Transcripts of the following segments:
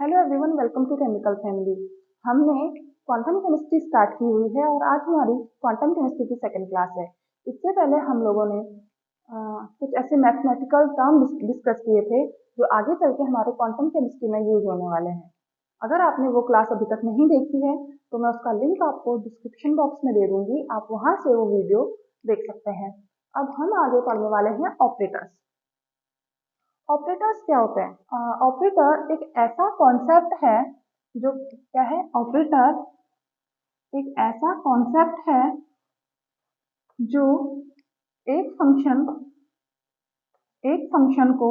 Hello everyone, welcome to chemical family. हमने quantum chemistry start की हुई है और आज हमारी क्वांटम केमिस्ट्री की सेकंड क्लास है। इससे पहले हम लोगों ने कुछ ऐसे मैथमेटिकल टर्म डिस्कस किए थे जो आगे चल के हमारे क्वांटम केमिस्ट्री में यूज होने वाले हैं। अगर आपने वो क्लास अभी तक नहीं देखी है तो मैं उसका लिंक आपको डिस्क्रिप्शन बॉक्स में दे दूंगी, आप वहां से वो वीडियो देख सकते हैं। अब हम आगे पढ़ने वाले हैं ऑपरेटर्स। ऑपरेटर्स क्या होते हैं? ऑपरेटर एक ऐसा कॉन्सेप्ट है जो क्या है? ऑपरेटर एक ऐसा कॉन्सेप्ट है जो एक फंक्शन को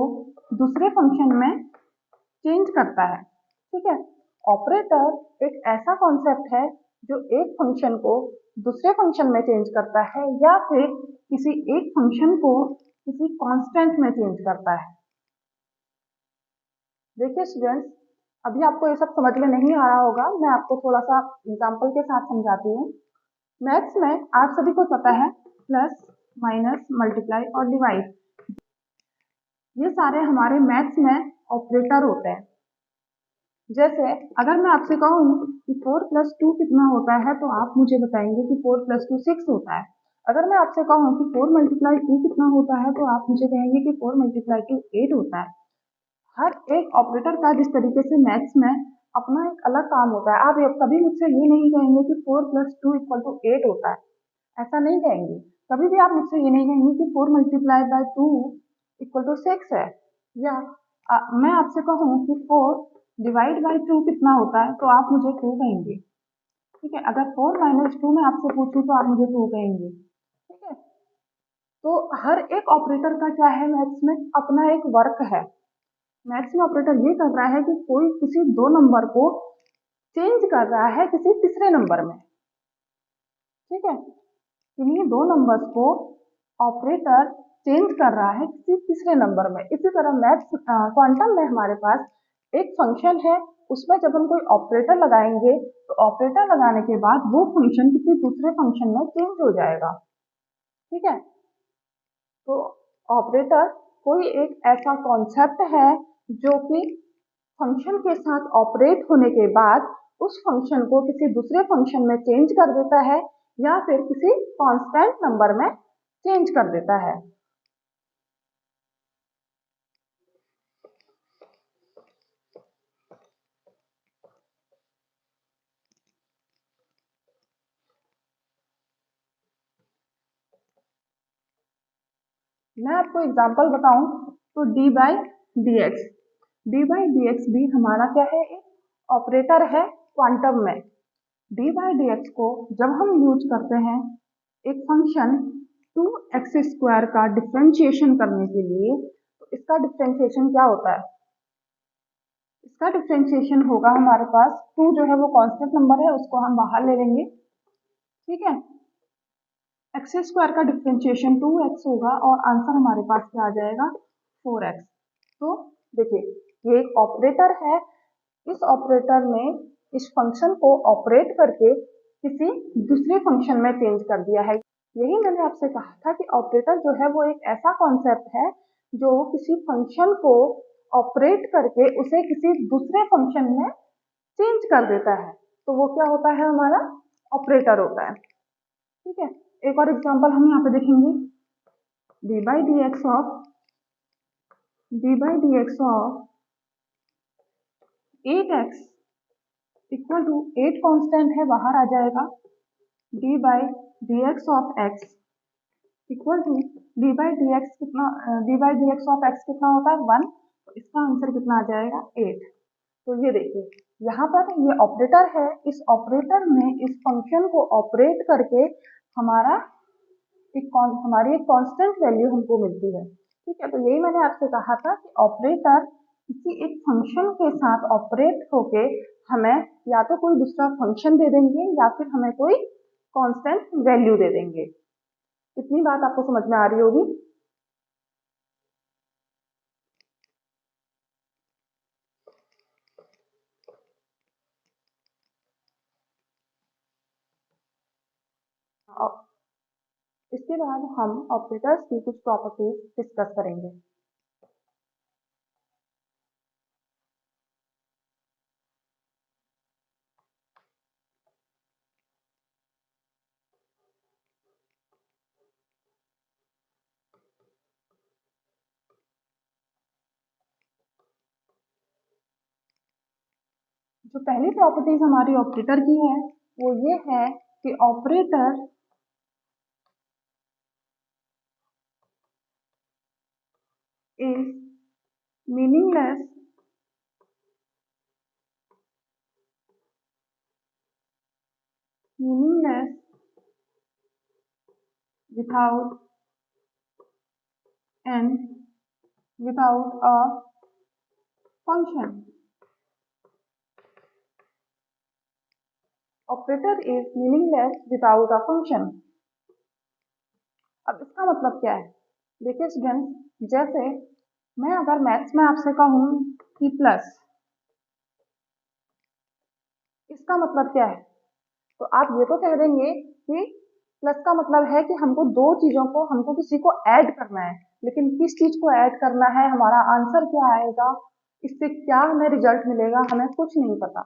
दूसरे फंक्शन में चेंज करता है। ठीक है, ऑपरेटर एक ऐसा कॉन्सेप्ट है जो एक फंक्शन को दूसरे फंक्शन में चेंज करता है या फिर किसी एक फंक्शन को किसी कांस्टेंट में चेंज करता है। देखिए स्टूडेंट्स, अभी आपको ये सब समझ में नहीं आ रहा होगा, मैं आपको थोड़ा सा एग्जांपल के साथ समझाती हूँ। मैथ्स में आप सभी को पता है प्लस, माइनस, मल्टीप्लाई और डिवाइड, ये सारे हमारे मैथ्स में ऑपरेटर होते हैं। जैसे अगर मैं आपसे कहूँ कि 4 + 2 कितना होता है तो आप मुझे बताएंगे कि 4 + 2 6 होता है। अगर मैं आपसे कहूँ कि 4 × 2 कितना होता है तो आप मुझे कहेंगे कि 4 × 2 8 होता है। हर एक ऑपरेटर का जिस तरीके से मैथ्स में अपना एक अलग काम होता है। आप कभी मुझसे ये नहीं कहेंगे कि 4 + 2 = 8 होता है, ऐसा नहीं कहेंगे। कभी भी आप मुझसे ये नहीं कहेंगे कि 4 × 2 = 6 है। या मैं आपसे कहूँ कि 4 ÷ 2 कितना होता है तो आप मुझे 2 कहेंगे। ठीक है, अगर 4 - 2 मैं आपसे पूछूं तो आप मुझे 2 कहेंगे। ठीक है, तो हर एक ऑपरेटर का क्या है, मैथ्स में अपना एक वर्क है। मैथ्स में ऑपरेटर ये कर रहा है कि कोई किसी दो नंबर को चेंज कर रहा है किसी तीसरे नंबर में। ठीक है, इन्हीं दो नंबर्स को ऑपरेटर चेंज कर रहा है किसी तीसरे नंबर में। इसी तरह मैथ्स क्वांटम में हमारे पास एक फंक्शन है, उसमें जब हम कोई ऑपरेटर लगाएंगे तो ऑपरेटर लगाने के बाद वो फंक्शन किसी दूसरे फंक्शन में चेंज हो जाएगा। ठीक है, तो ऑपरेटर कोई एक ऐसा कॉन्सेप्ट है जो कि फंक्शन के साथ ऑपरेट होने के बाद उस फंक्शन को किसी दूसरे फंक्शन में चेंज कर देता है या फिर किसी कांस्टेंट नंबर में चेंज कर देता है। मैं आपको एग्जांपल बताऊं तो d/dx, d/dx भी हमारा क्या है, एक ऑपरेटर है क्वांटम में। d/dx को जब हम यूज करते हैं एक फंक्शन 2x² का डिफरेंशिएशन करने के लिए, तो इसका डिफरेंशिएशन क्या होता है? इसका डिफरेंशिएशन होगा हमारे पास 2 जो है वो कांस्टेंट नंबर है, उसको हम बाहर ले लेंगे। ठीक है, x² का डिफरेंशिएशन 2x होगा और आंसर हमारे पास क्या आ जाएगा, 4x। तो देखिए, ये एक ऑपरेटर है। इस ऑपरेटर ने इस फंक्शन को ऑपरेट करके किसी दूसरे फंक्शन में चेंज कर दिया है। यही मैंने आपसे कहा था कि ऑपरेटर जो है वो एक ऐसा कॉन्सेप्ट है जो किसी फंक्शन को ऑपरेट करके उसे किसी दूसरे फंक्शन में चेंज कर देता है, तो वो क्या होता है, हमारा ऑपरेटर होता है। ठीक है, एक और एग्जांपल हम यहाँ पे देखेंगे, d/dx ऑफ 8x = 8 कांस्टेंट है, बाहर आ जाएगा। d/dx of x equal to d/dx of x कितना होता है, 1। तो इसका आंसर कितना आ जाएगा, 8। तो ये देखिए, यहाँ पर ये ऑपरेटर है। इस ऑपरेटर में इस फंक्शन को ऑपरेट करके हमारी एक कांस्टेंट वैल्यू हमको मिलती है। ठीक है, तो यही मैंने आपसे कहा था कि ऑपरेटर किसी एक फंक्शन के साथ ऑपरेट होके हमें या तो कोई दूसरा फंक्शन दे देंगे या फिर हमें कोई कांस्टेंट वैल्यू दे देंगे। इतनी बात आपको समझ में आ रही होगी। इसके बाद हम ऑपरेटर्स की कुछ प्रॉपर्टीज डिस्कस करेंगे। जो पहली प्रॉपर्टीज हमारी ऑपरेटर की है वो ये है कि operator is meaningless without a function. Operator is meaningless without a function. अब इसका मतलब क्या है? देखिए स्टूडेंट, जैसे मैं अगर मैथ्स में आपसे कहूँ कि प्लस, इसका मतलब क्या है? तो आप ये तो कह देंगे कि प्लस का मतलब है कि हमको दो चीजों को, हमको किसी को ऐड करना है, लेकिन किस चीज को ऐड करना है, हमारा आंसर क्या आएगा, इससे क्या हमें रिजल्ट मिलेगा, हमें कुछ नहीं पता।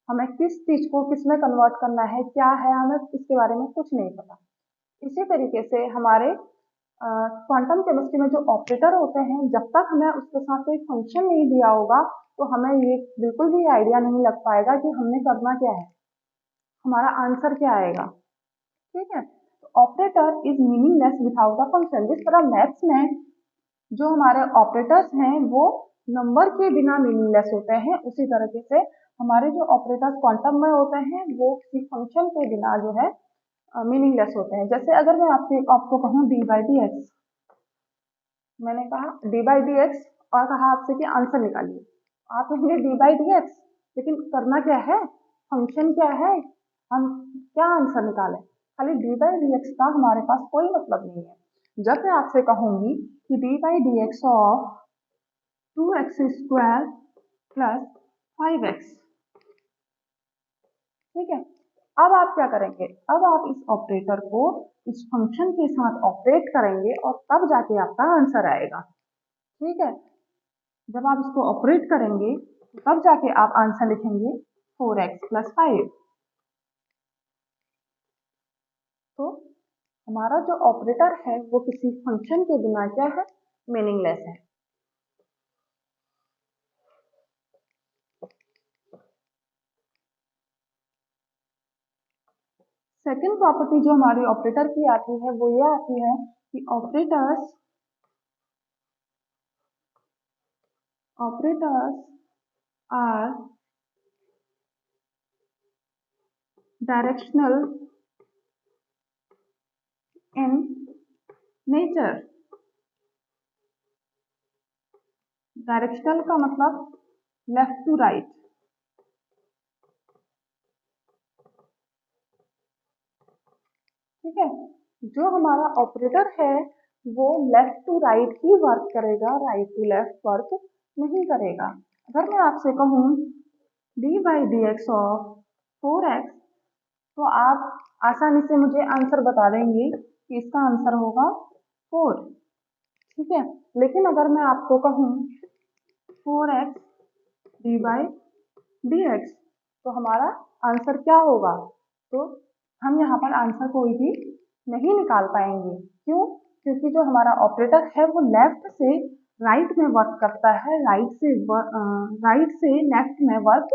हमें किस चीज को किस में कन्वर्ट करना है, क्या है, हमें इसके बारे में कुछ नहीं पता। इसी तरीके से हमारे क्वांटम केमिस्ट्री में जो ऑपरेटर होते हैं, जब तक हमें उसके साथ कोई फंक्शन नहीं दिया होगा तो हमें ये बिल्कुल भी आइडिया नहीं लग पाएगा कि हमने करना क्या है, हमारा आंसर क्या आएगा। ठीक है, operator is meaningless without a function. जिस तरह मैथ्स में जो हमारे ऑपरेटर्स हैं वो नंबर के बिना मीनिंगलेस होते हैं, उसी तरीके से हमारे जो ऑपरेटर्स क्वांटम में होते हैं वो किसी फंक्शन के बिना जो है मीनिंगलेस होते हैं। जैसे अगर मैं आपको कहूँ डी बाई डी एक्स, मैंने कहा डी बाई डी एक्स और कहा आपसे कि आंसर निकालिए, आप कहेंगे डी बाई डी एक्स, लेकिन करना क्या है, फंक्शन क्या है, हम क्या आंसर निकालें। खाली डी बाई डी एक्स का हमारे पास कोई मतलब नहीं है। जब मैं आपसे कहूंगी कि D by D X of 2x square plus 5x, ठीक है, अब आप क्या करेंगे, अब आप इस ऑपरेटर को इस फंक्शन के साथ ऑपरेट करेंगे और तब जाके आपका आंसर आएगा। ठीक है, जब आप इसको ऑपरेट करेंगे तब जाके आप आंसर लिखेंगे 4x प्लस 5। तो हमारा जो ऑपरेटर है वो किसी फंक्शन के बिना क्या है, मीनिंगलेस है। सेकेंड प्रॉपर्टी जो हमारी ऑपरेटर की आती है वो ये आती है कि operators are directional in nature. Directional का मतलब लेफ्ट टू राइट। ठीक है, जो हमारा ऑपरेटर है वो लेफ्ट टू राइट ही वर्क करेगा, राइट टू लेफ्ट वर्क नहीं करेगा। अगर मैं आपसे कहूँ D by D X of 4x, तो आप आसानी से मुझे आंसर बता देंगे कि इसका आंसर होगा 4। ठीक है, लेकिन अगर मैं आपको कहूँ 4x D by D x, तो हमारा आंसर क्या होगा, तो हम यहाँ पर आंसर कोई भी नहीं निकाल पाएंगे। क्यों? क्योंकि जो हमारा ऑपरेटर है वो लेफ्ट से राइट में वर्क करता है, राइट से लेफ्ट में वर्क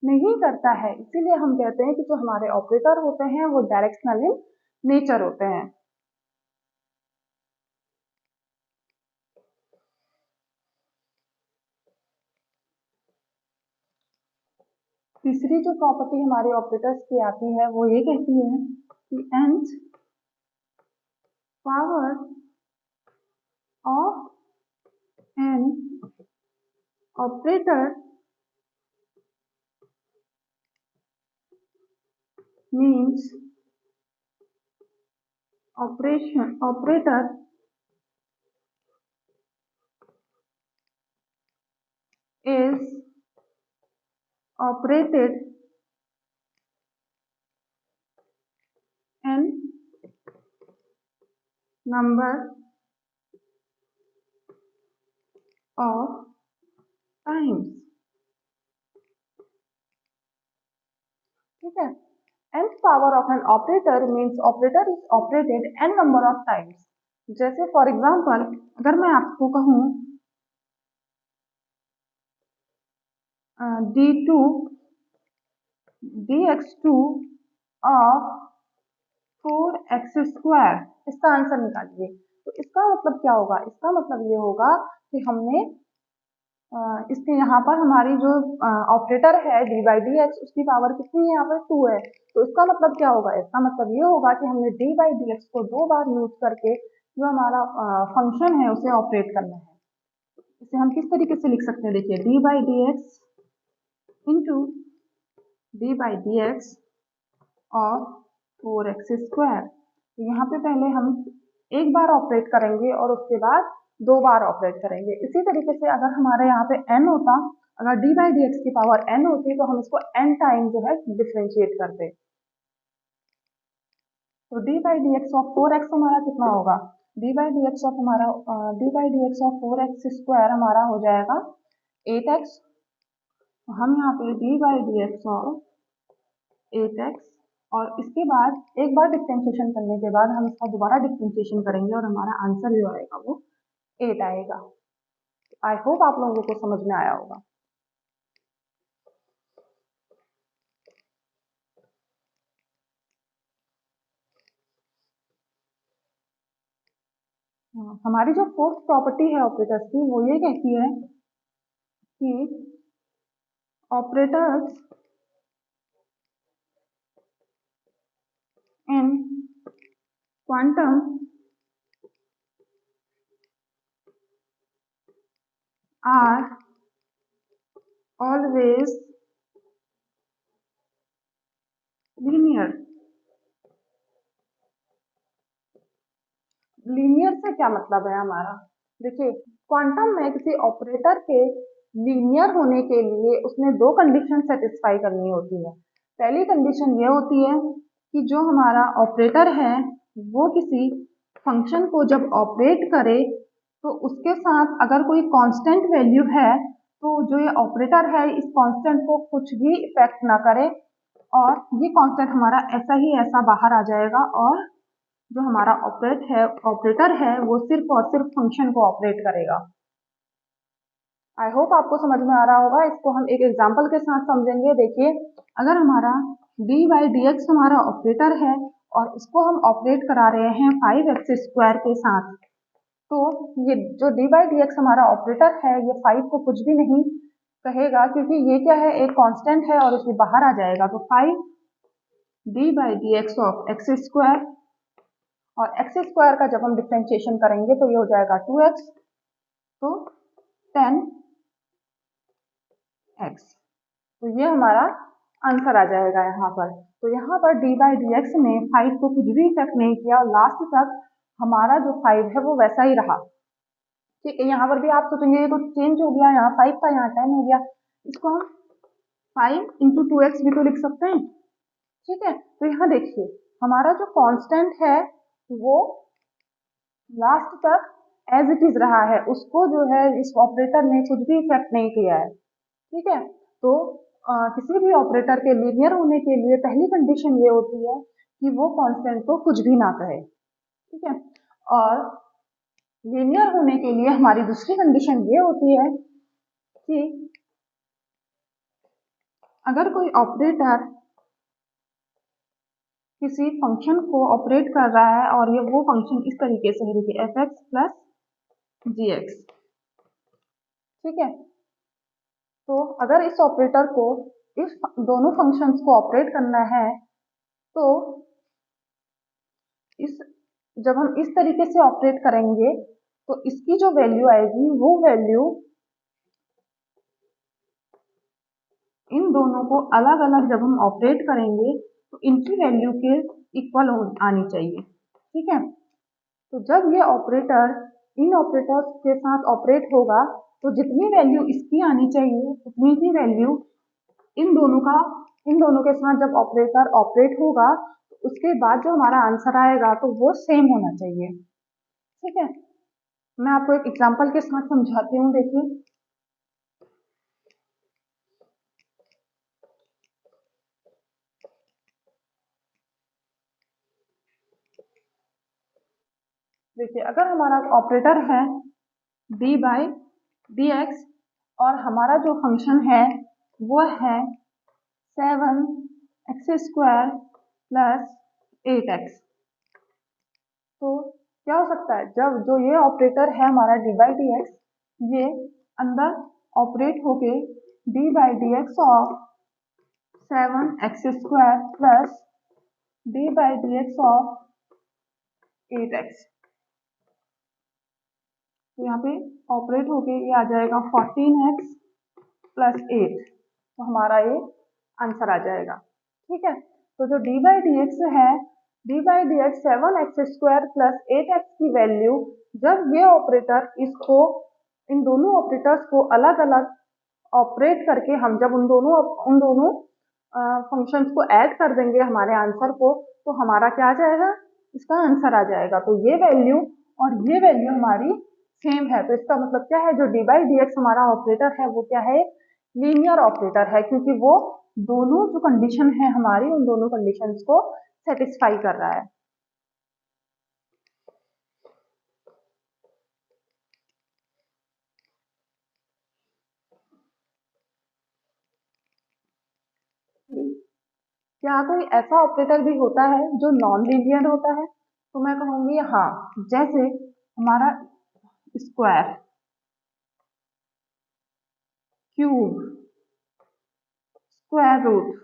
नहीं करता है। इसीलिए हम कहते हैं कि जो हमारे ऑपरेटर होते हैं वो डायरेक्शनल इन नेचर होते हैं। तीसरी जो प्रॉपर्टी हमारे ऑपरेटर्स की आती है वो ये कहती है कि nth power of an operator means operator is operated n number of times। ठीक है, nth power of an operator means operator is operated n number of times. जैसे फॉर एग्जाम्पल अगर मैं आपको कहूँ D2 dx2 ऑफ 4x², इसका answer निकालिए। तो इसका मतलब क्या होगा? इसका मतलब ये होगा कि हमने इसके यहाँ पर हमारी जो ऑपरेटर है डी बाई डी एक्स, उसकी पावर कितनी है? यहाँ पर 2 है। तो इसका मतलब क्या होगा? इसका मतलब ये होगा कि हमने डी बाई डी एक्स को 2 बार यूज करके जो हमारा फंक्शन है उसे ऑपरेट करना है। इसे हम किस तरीके से लिख सकते हैं? देखिए, D by D x into D by D x और 4x²। तो यहाँ पे पहले हम एक बार ऑपरेट करेंगे और उसके बाद 2 बार ऑपरेट करेंगे। इसी तरीके से अगर हमारे यहाँ पे n होता, अगर d बाई डी एक्स की पावर n होती तो हम इसको n टाइम जो है डिफ्रेंशिएट करते। तो d by D X of 4x हमारा कितना होगा? d by D X of 4x² हमारा हो जाएगा 8x। हम यहाँ पे d by D X of 8x और इसके बाद एक बार डिफ्रेंशिएशन करने के बाद हम इसका दोबारा डिफ्रेंशिएशन करेंगे और हमारा आंसर जो आएगा वो 8 आएगा। आई होप आप लोगों को समझ में आया होगा। हमारी जो फोर्थ प्रॉपर्टी है ऑपरेटर्स की, वो ये कहती है कि operators in quantum are always linear. Linear से क्या मतलब है हमारा? देखिए, क्वांटम में किसी ऑपरेटर के लीनियर होने के लिए उसने 2 कंडीशन सेटिस्फाई करनी होती है। पहली कंडीशन ये होती है कि जो हमारा ऑपरेटर है वो किसी फंक्शन को जब ऑपरेट करे तो उसके साथ अगर कोई कांस्टेंट वैल्यू है तो जो ये ऑपरेटर है इस कांस्टेंट को कुछ भी इफेक्ट ना करे और ये कांस्टेंट हमारा ऐसा ही ऐसा बाहर आ जाएगा और जो हमारा ऑपरेटर है वो सिर्फ और सिर्फ फंक्शन को ऑपरेट करेगा। आई होप आपको समझ में आ रहा होगा। इसको हम एक एग्जांपल के साथ समझेंगे। देखिए, अगर हमारा d बाई डी एक्स हमारा ऑपरेटर है और इसको हम ऑपरेट करा रहे हैं 5x² के साथ, तो ये जो d बाई डी एक्स हमारा ऑपरेटर है ये 5 को कुछ भी नहीं कहेगा क्योंकि ये क्या है? एक कांस्टेंट है और इसमें बाहर आ जाएगा। तो 5 d by D X of x² और x² का जब हम डिफ्रेंशिएशन करेंगे तो ये हो जाएगा 2x, तो 10x। तो ये हमारा आंसर आ जाएगा यहाँ पर। तो यहाँ पर d बाई डी एक्स ने 5 को कुछ भी इफेक्ट नहीं किया और लास्ट तक हमारा जो 5 है वो वैसा ही रहा। ठीक है, यहाँ पर भी आप सोचेंगे ये तो चेंज हो गया, यहाँ 5 था यहाँ 10 हो गया। इसको हम 5 इंटू 2x भी तो लिख सकते हैं। ठीक है, तो यहाँ देखिए हमारा जो कांस्टेंट है वो लास्ट तक एज इट इज रहा है, उसको जो है इस ऑपरेटर ने कुछ भी इफेक्ट नहीं किया है। ठीक है, तो किसी भी ऑपरेटर के लीनियर होने के लिए पहली कंडीशन ये होती है कि वो कांस्टेंट को कुछ भी ना कहे। ठीक है, और लीनियर होने के लिए हमारी दूसरी कंडीशन ये होती है कि अगर कोई ऑपरेटर किसी फंक्शन को ऑपरेट कर रहा है और ये वो फंक्शन इस तरीके से है, देखिए f(x) प्लस gx। ठीक है, तो अगर इस ऑपरेटर को इस दोनों फंक्शंस को ऑपरेट करना है तो जब हम इस तरीके से ऑपरेट करेंगे तो इसकी जो वैल्यू आएगी वो वैल्यू इन दोनों को अलग अलग जब हम ऑपरेट करेंगे तो इनकी वैल्यू के इक्वल आनी चाहिए। ठीक है, तो जब ये ऑपरेटर इन ऑपरेटर्स के साथ ऑपरेट होगा तो जितनी वैल्यू इसकी आनी चाहिए उतनी ही वैल्यू इन दोनों के साथ जब ऑपरेटर ऑपरेट होगा तो उसके बाद जो हमारा आंसर आएगा तो वो सेम होना चाहिए। ठीक है, मैं आपको एक एग्जांपल के साथ समझाती हूँ। देखिए अगर हमारा ऑपरेटर है d बाई डी एक्स और हमारा जो फंक्शन है वो है 7 एक्स स्क्वायर प्लस 8x। तो क्या हो सकता है, जब जो ये ऑपरेटर है हमारा डी बाई डी एक्स, ये अंदर ऑपरेट होके D by D X of 7x square plus D by D X of 8x, तो यहाँ पे ऑपरेट होके ये आ जाएगा 14x प्लस 8, तो हमारा ये आंसर आ जाएगा। ठीक है, तो जो डी बाई डी एक्स है, D by D x 7x square plus 8x की वैल्यू, जब ये ऑपरेटर इसको, इन दोनों ऑपरेटर्स को अलग अलग ऑपरेट करके हम जब उन दोनों फंक्शंस को ऐड कर देंगे हमारे आंसर को, तो हमारा क्या आ जाएगा, इसका आंसर आ जाएगा। तो ये वैल्यू और ये वैल्यू हमारी सेम है, तो इसका मतलब क्या है, जो डी बाई डी एक्स हमारा ऑपरेटर है वो क्या है, लीनियर ऑपरेटर है, क्योंकि वो दोनों जो कंडीशन है हमारी, उन दोनों कंडीशंस को सेटिस्फाई कर रहा है। क्या कोई ऐसा ऑपरेटर भी होता है जो नॉन लीनियर होता है? तो मैं कहूंगी हाँ, जैसे हमारा स्क्वायर, क्यूब, स्क्वायर रूट,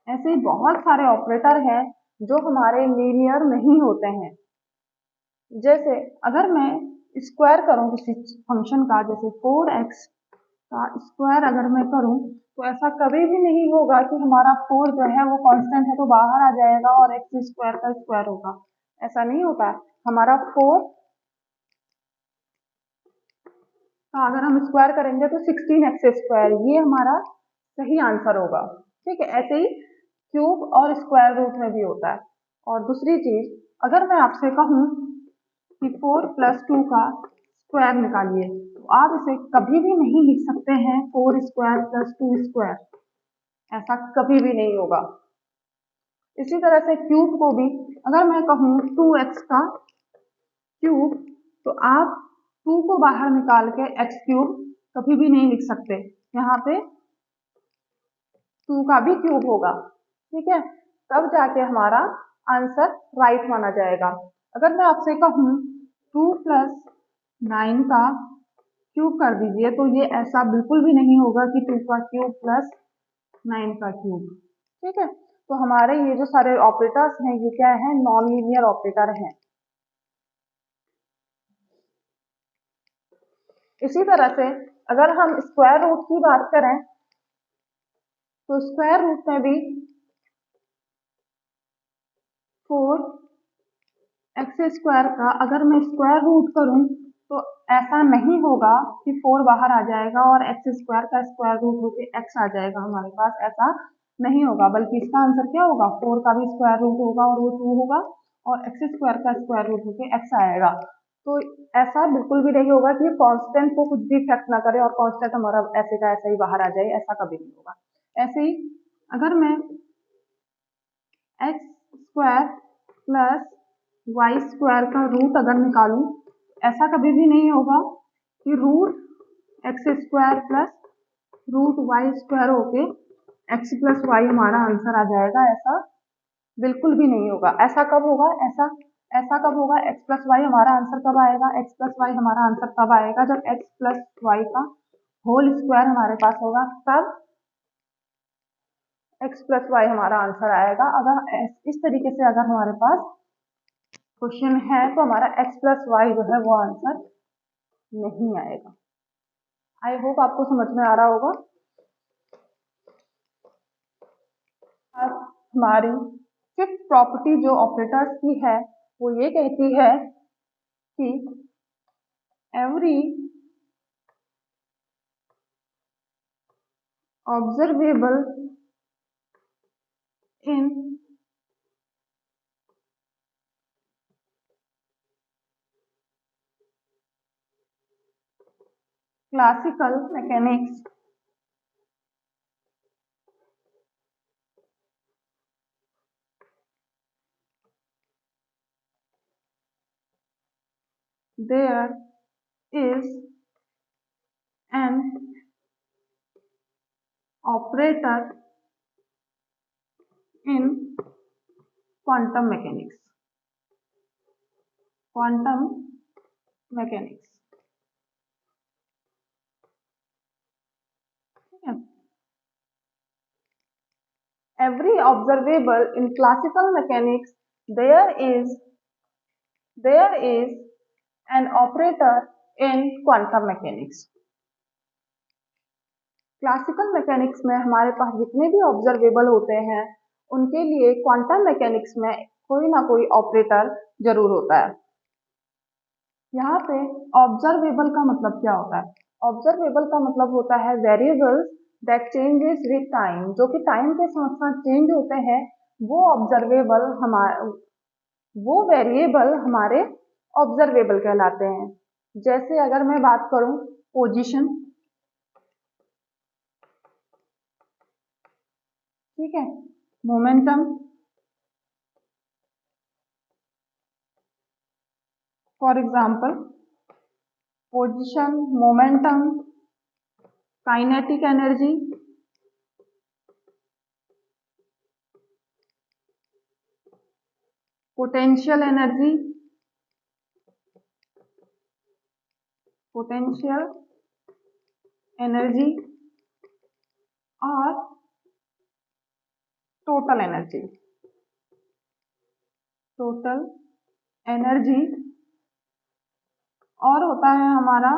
ऐसे ही बहुत सारे ऑपरेटर हैं जो हमारे लीनियर नहीं होते हैं। जैसे अगर मैं स्क्वायर करूं किसी फंक्शन का, जैसे 4x का स्क्वायर अगर मैं करूं, तो ऐसा कभी भी नहीं होगा कि हमारा 4 जो है वो कांस्टेंट है तो बाहर आ जाएगा और एक्स स्क्वायर का स्क्वायर होगा, ऐसा नहीं होता है। हमारा 4 का अगर हम स्क्वायर करेंगे तो 16x स्क्वायर, ये हमारा सही आंसर होगा। ठीक है, ऐसे ही क्यूब और स्क्वायर रूट में भी होता है। और दूसरी चीज, अगर मैं आपसे कहूं कि 4 प्लस 2 का स्क्वायर निकालिए, तो आप इसे कभी भी नहीं लिख सकते हैं 4 स्क्वायर प्लस 2 स्क्वायर, ऐसा कभी भी नहीं होगा। इसी तरह से क्यूब को भी अगर मैं कहूं 2x का क्यूब, तो आप 2 को बाहर निकाल के x क्यूब कभी भी नहीं लिख सकते, यहाँ पे 2 का भी क्यूब होगा। ठीक है, तब जाके हमारा आंसर राइट माना जाएगा। अगर मैं आपसे कहूं 2 प्लस 9 का क्यूब कर दीजिए, तो ये ऐसा बिल्कुल भी नहीं होगा कि 2 का क्यूब प्लस 9 का क्यूब। ठीक है, तो हमारे ये जो सारे ऑपरेटर्स हैं ये क्या है, नॉन लीनियर ऑपरेटर हैं। इसी तरह से अगर हम स्क्वायर रूट की बात करें, तो स्क्वायर रूट में भी 4x स्क्वायर का अगर मैं स्क्वायर रूट करूं, तो ऐसा नहीं होगा कि 4 बाहर आ जाएगा और x स्क्वायर का स्क्वायर रूट होके x आ जाएगा हमारे पास, ऐसा नहीं होगा। बल्कि इसका आंसर क्या होगा, 4 का भी स्क्वायर रूट होगा और वो 2 होगा, और x स्क्वायर का स्क्वायर रूट होके x आएगा। तो ऐसा बिल्कुल भी नहीं होगा कि कांस्टेंट को कुछ भी इफेक्ट ना करे और कांस्टेंट हमारा ऐसे का ऐसा ही बाहर आ जाए, ऐसा कभी नहीं होगा। ऐसे ही अगर मैं X square plus Y square का रूट अगर निकालूं, ऐसा कभी भी नहीं होगा कि root X square plus root Y square होके एक्स प्लस वाई हमारा आंसर आ जाएगा, ऐसा बिल्कुल भी नहीं होगा। ऐसा कब होगा, ऐसा कब होगा, एक्स प्लस वाई हमारा आंसर कब आएगा, एक्स प्लस वाई हमारा आंसर कब आएगा, जब एक्स प्लस वाई का होल स्क्वायर हमारे पास होगा, तब एक्स प्लस वाई हमारा आंसर आएगा। अगर इस तरीके से अगर हमारे पास क्वेश्चन है तो हमारा एक्स प्लस वाई जो है वो आंसर नहीं आएगा। आई होप आपको समझ में आ रहा होगा। अब हमारी फिफ्थ प्रॉपर्टी जो ऑपरेटर्स की है वो ये कहती है कि every observable in classical mechanics there is an operator in quantum mechanics, quantum mechanics. ठीक है, every observable in classical mechanics there is an operator in quantum mechanics। Classical mechanics में हमारे पास जितने भी ऑब्जर्वेबल होते हैं उनके लिए क्वांटम मैकेनिक्स में कोई ना कोई ऑपरेटर जरूर होता है। यहाँ पे ऑब्जर्वेबल का मतलब क्या होता है? ऑब्जर्वेबल का मतलब होता है variables that changes with time, जो कि टाइम के साथ साथ चेंज होते हैं। वो वेरिएबल हमारे ऑब्जर्वेबल कहलाते हैं। जैसे अगर मैं बात करूं पोजीशन, ठीक है, momentum, for example position, momentum, kinetic energy, potential energy, और टोटल एनर्जी, और होता है हमारा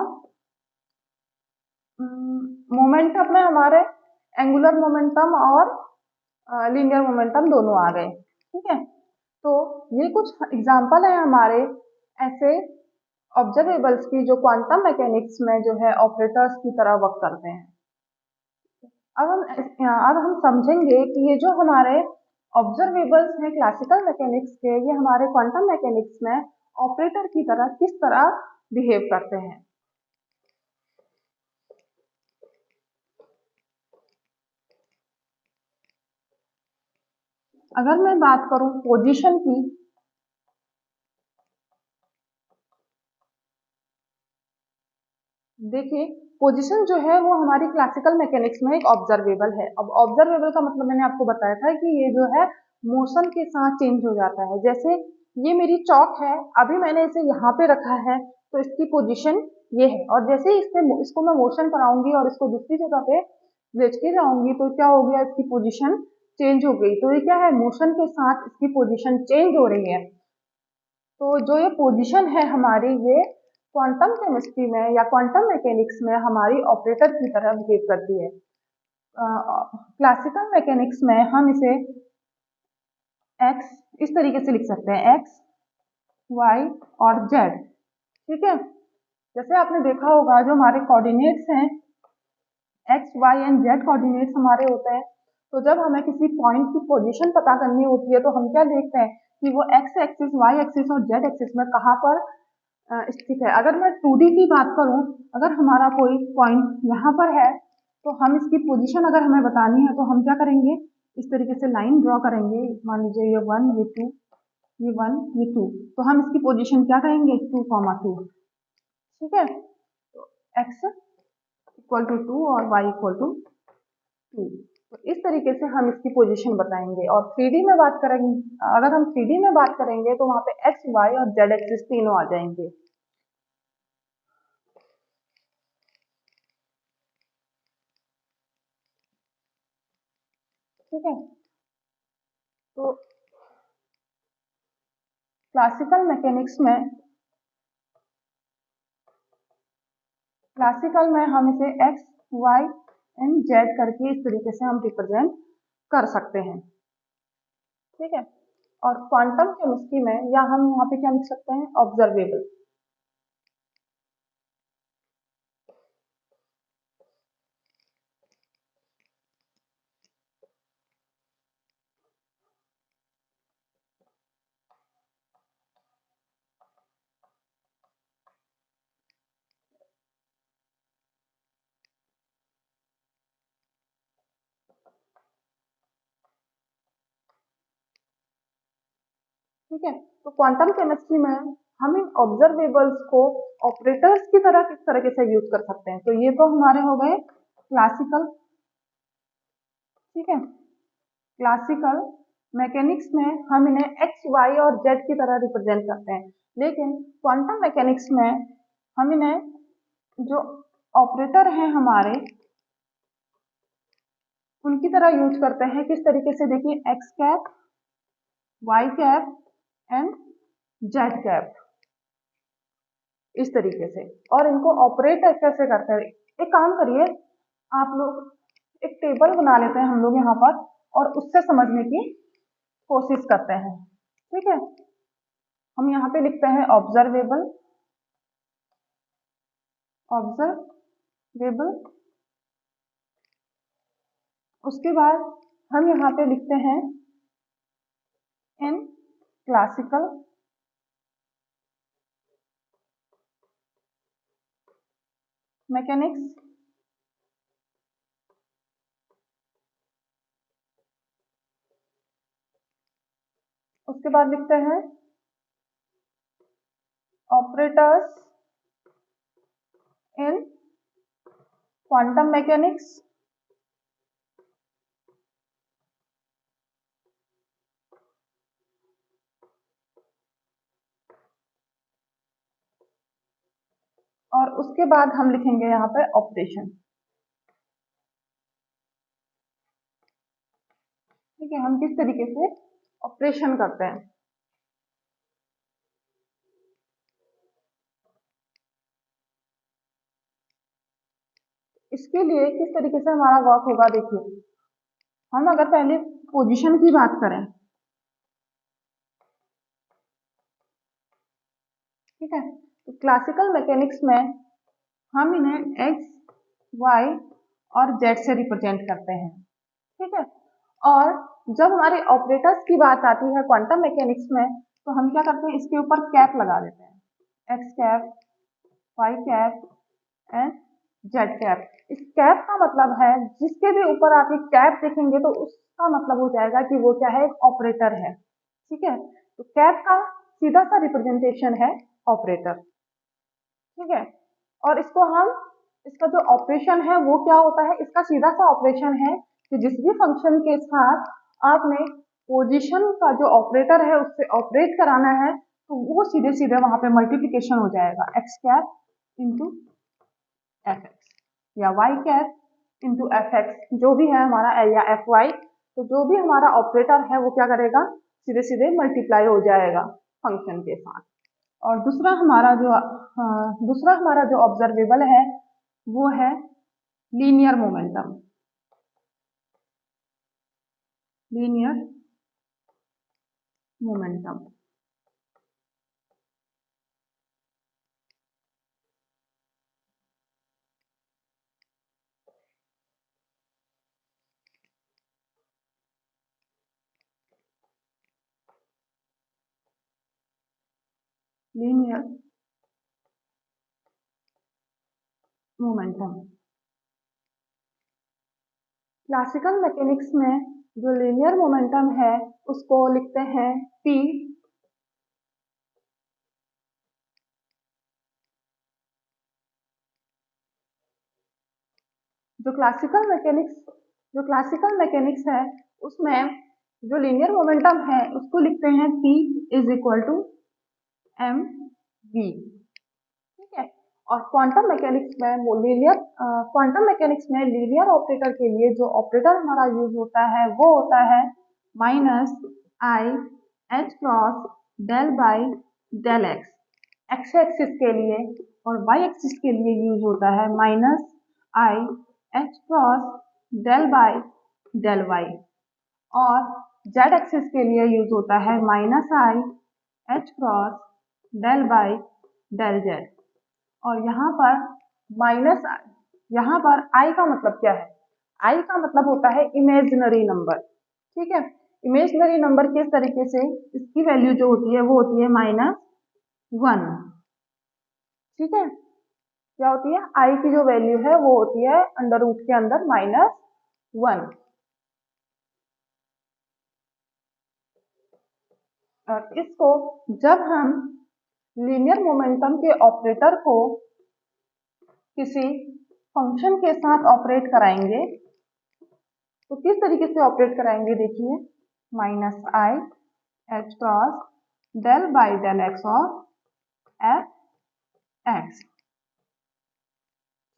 मोमेंटम में हमारे एंगुलर मोमेंटम और लीनियर मोमेंटम दोनों आ गए। ठीक है, तो ये कुछ एग्जांपल है हमारे ऐसे ऑब्जर्वेबल्स की जो क्वांटम मैकेनिक्स में जो है ऑपरेटर्स की तरह वर्क करते हैं। अब हम समझेंगे कि ये जो हमारे ऑब्जर्वेबल्स हैं क्लासिकल मैकेनिक्स के, ये हमारे क्वांटम मैकेनिक्स में ऑपरेटर की तरह किस तरह बिहेव करते हैं। अगर मैं बात करूं पोजीशन की, देखिए पोजीशन जो है वो हमारी क्लासिकल मैकेनिक्स में एक ऑब्जर्वेबल है। अब ऑब्जर्वेबल का मतलब मैंने आपको बताया था कि ये जो है मोशन के साथ चेंज हो जाता है। जैसे ये मेरी चौक है, अभी मैंने इसे यहाँ पे रखा है तो इसकी पोजीशन ये है, और जैसे ही इसको मैं मोशन कराऊंगी और इसको दूसरी जगह पे लेके जाऊंगी तो क्या हो गया, इसकी पोजीशन चेंज हो गई। तो ये क्या है, मोशन के साथ इसकी पोजीशन चेंज हो रही है। तो जो ये पोजीशन है हमारी, ये क्वांटम केमिस्ट्री में या क्वांटम मैकेनिक्स में हमारी ऑपरेटर की तरह बिहेव करती है। क्लासिकल मैकेनिक्स में हम इसे x इस तरीके से लिख सकते हैं, x, y और z। ठीक है, जैसे आपने देखा होगा जो हमारे कोऑर्डिनेट्स हैं x, y and z coordinates हमारे होते हैं। तो जब हमें किसी पॉइंट की पोजीशन पता करनी होती है तो हम क्या देखते हैं कि वो x एक्सिस, y एक्सिस और z एक्सिस में कहाँ पर स्थित है। अगर मैं 2D की बात करूं, अगर हमारा कोई पॉइंट यहाँ पर है तो हम इसकी पोजीशन अगर हमें बतानी है तो हम क्या करेंगे, इस तरीके से लाइन ड्रॉ करेंगे। मान लीजिए ये 1, ये 2, ये 1, ये 2, तो हम इसकी पोजीशन क्या कहेंगे, 2,2। ठीक है, तो x इक्वल टू 2 और y इक्वल टू 2। तो इस तरीके से हम इसकी पोजीशन बताएंगे। और 3D में बात करेंगे, अगर हम 3D में बात करेंगे तो वहां पे x, y और z एक्सिस तीनों आ जाएंगे। ठीक है, तो क्लासिकल मैकेनिक्स में हम इसे x, y एंड z करके इस तरीके से हम रिप्रेजेंट कर सकते हैं। ठीक है, और क्वांटम केमिस्ट्री में या हम यहाँ पे क्या लिख सकते हैं, ऑब्जर्वेबल। ठीक है, तो क्वांटम केमिस्ट्री में हम इन ऑब्जर्वेबल्स को ऑपरेटर्स की तरह किस तरीके से यूज कर सकते हैं। तो ये तो हमारे हो गए क्लासिकल ठीक है। क्लासिकल मैकेनिक्स में हम इन्हें एक्स, वाई और जेड की तरह रिप्रेजेंट करते हैं, लेकिन क्वांटम मैकेनिक्स में हम इन्हें जो ऑपरेटर हैं हमारे उनकी तरह यूज करते हैं। किस तरीके से, देखिए, X cap, Y cap and Z cap, इस तरीके से। और इनको ऑपरेट कैसे करते हैं, एक काम करिए आप लोग, एक टेबल बना लेते हैं हम लोग यहाँ पर और उससे समझने की कोशिश करते हैं। ठीक है, हम यहाँ पे लिखते हैं ऑब्जर्वेबल, ऑब्जर्वेबल। उसके बाद हम यहाँ पे लिखते हैं इन क्लासिकल मैकेनिक्स, उसके बाद लिखते हैं ऑपरेटर्स इन क्वांटम मैकेनिक्स, और उसके बाद हम लिखेंगे यहाँ पे ऑपरेशन। ठीक है, हम किस तरीके से ऑपरेशन करते हैं। इसके लिए किस तरीके से हमारा वर्क होगा, देखिए, हम अगर पहले पोजीशन की बात करें, ठीक है, तो क्लासिकल मैकेनिक्स में हम इन्हें एक्स, वाई और जेड से रिप्रेजेंट करते हैं। ठीक है, और जब हमारे ऑपरेटर्स की बात आती है क्वांटम मैकेनिक्स में, तो हम क्या करते हैं, इसके ऊपर कैप लगा देते हैं, X cap, Y cap and Z cap. इस कैप का मतलब है, जिसके भी ऊपर आप एक कैप देखेंगे तो उसका मतलब हो जाएगा कि वो क्या है, एक ऑपरेटर है। ठीक है, तो कैप का सीधा सा रिप्रेजेंटेशन है ऑपरेटर। ठीक है, और इसका जो ऑपरेशन है वो क्या होता है, इसका सीधा सा ऑपरेशन है कि जिस भी फंक्शन के साथ आपने पोजीशन का जो ऑपरेटर है उससे ऑपरेट कराना है, तो वो सीधे सीधे वहां पे मल्टीप्लीकेशन हो जाएगा, X cap into F X या Y cap into F X, जो भी है हमारा, या एफ वाई। तो जो भी हमारा ऑपरेटर है वो क्या करेगा, सीधे सीधे मल्टीप्लाई हो जाएगा फंक्शन के साथ। और दूसरा हमारा जो ऑब्जर्वेबल है वो है linear momentum, linear momentum. Linear momentum, classical mechanics में जो लीनियर मोमेंटम है उसको लिखते हैं P। जो क्लासिकल मैकेनिक्स है उसमें जो लीनियर मोमेंटम है उसको लिखते हैं P is equal to M V. ठीक है, और क्वांटम मैकेनिक्स में लीनियर ऑपरेटर के लिए जो ऑपरेटर हमारा यूज होता है वो होता है minus I H cross del by del X, X axis के लिए, और वाई एक्सिस के लिए यूज होता है minus I H cross del by del Y, और जेड एक्सिस के लिए यूज होता है minus I H cross del by del Z. और यहाँ पर आई का मतलब क्या है, आई का मतलब होता है इमेजिनरी नंबर। ठीक है, इमेजिनरी नंबर किस तरीके से, इसकी वैल्यू जो होती है वो होती है -1। ठीक है, क्या होती है, आई की जो वैल्यू है वो होती है अंडर रूट के अंदर -1। इसको जब हम लीनियर मोमेंटम के ऑपरेटर को किसी फंक्शन के साथ ऑपरेट कराएंगे तो किस तरीके से ऑपरेट कराएंगे देखिए, minus I H cross del by del X of F X.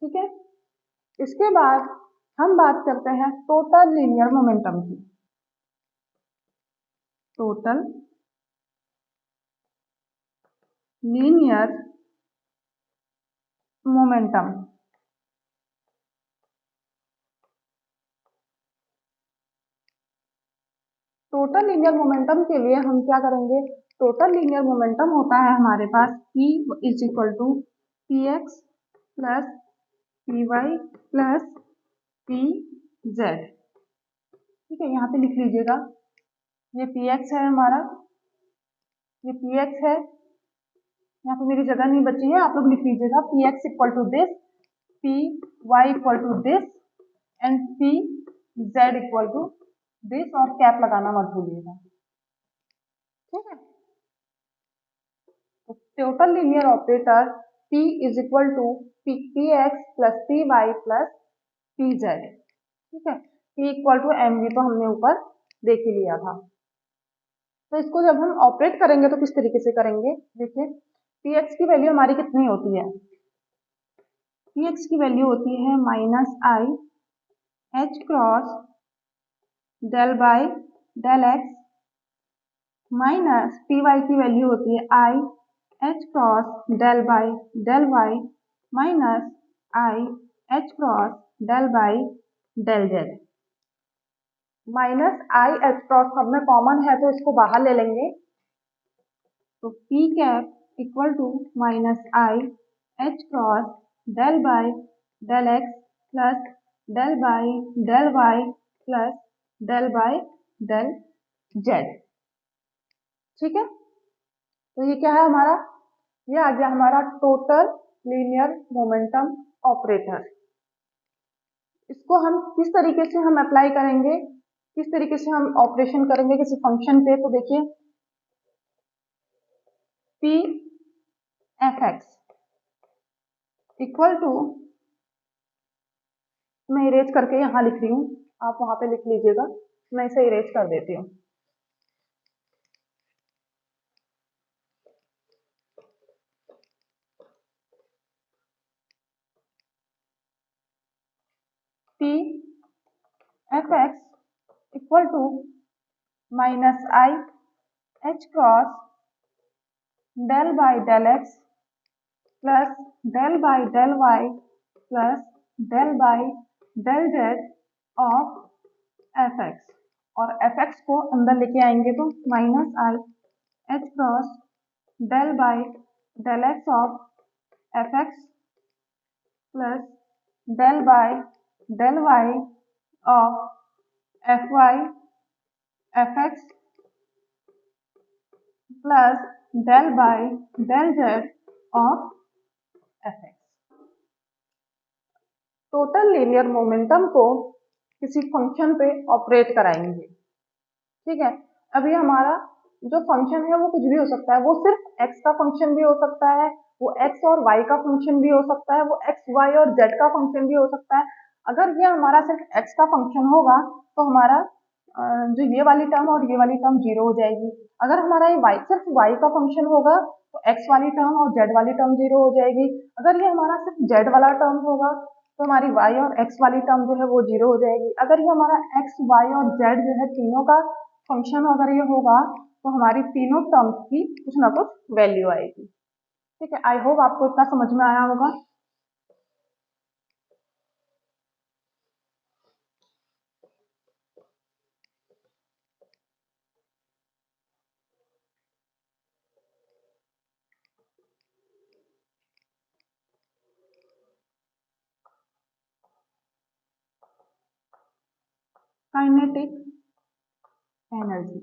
ठीक है, इसके बाद हम बात करते हैं टोटल लीनियर मोमेंटम की। Total linear momentum. Total linear momentum के लिए हम क्या करेंगे, टोटल लीनियर मोमेंटम होता है हमारे पास P is equal to P X plus P Y plus P Z. ठीक है, यहाँ पे लिख लीजिएगा, ये पी एक्स है हमारा, ये पी एक्स है, यहाँ पे मेरी जगह नहीं बची है, आप लोग लिख लीजिएगा P X equal to this, P Y equal to this and P Z equal to this, और कैप लगाना मत भूलिएगा। ठीक है, तो total linear operator P is equal to P X plus P Y plus P Z. ठीक है, P equal to M V तो हमने ऊपर देख ही लिया था। तो इसको जब हम ऑपरेट करेंगे तो किस तरीके से करेंगे, देखिए पी एक्स की वैल्यू हमारी कितनी होती है, पी एक्स की वैल्यू होती है minus I H cross del by del X minus P Y की वैल्यू होती है I H cross del by del Y minus I H cross del by del Z. Minus I H cross सब में common है तो इसको बाहर ले लेंगे, तो P cap equal to minus I H cross del by del X plus del by del Y plus del by del Z. ठीक है, तो ये क्या है हमारा, ये आ गया हमारा टोटल लीनियर मोमेंटम ऑपरेटर। इसको हम किस तरीके से हम अप्लाई करेंगे, किस तरीके से हम ऑपरेशन करेंगे किसी फंक्शन पे, तो देखिए P F X equal to, मैं इरेज करके यहाँ लिख रही हूँ, आप वहां पे लिख लीजिएगा, मैं इसे इरेज कर देती हूँ। P F X equal to minus I H cross del by del X plus del by del Y plus del by del Z of F X, और एफ एक्स को अंदर लेके आएंगे तो minus I H cross del by del X of F X plus del by del Y of F Y F X plus del by del Z of F X. Total linear momentum को किसी function पे operate कराएंगे। ठीक है, अभी हमारा जो function है वो कुछ भी हो सकता है, वो सिर्फ एक्स का फंक्शन भी हो सकता है, वो एक्स और वाई का फंक्शन भी हो सकता है, वो एक्स वाई और जेड का फंक्शन भी हो सकता है। अगर ये हमारा सिर्फ एक्स का फंक्शन होगा तो हमारा जो ये वाली टर्म और ये वाली टर्म जीरो हो जाएगी। अगर हमारा ये वाई सिर्फ वाई का फंक्शन होगा तो एक्स वाली टर्म और जेड वाली टर्म जीरो हो जाएगी। अगर ये हमारा सिर्फ जेड वाला टर्म होगा तो हमारी वाई और एक्स वाली टर्म जो है वो जीरो हो जाएगी। अगर ये हमारा एक्स वाई और जेड जो है तीनों का फंक्शन अगर ये होगा तो हमारी तीनों टर्म्स की कुछ ना कुछ वैल्यू आएगी। ठीक है, आई होप आपको इतना समझ में आया होगा। काइनेटिक एनर्जी,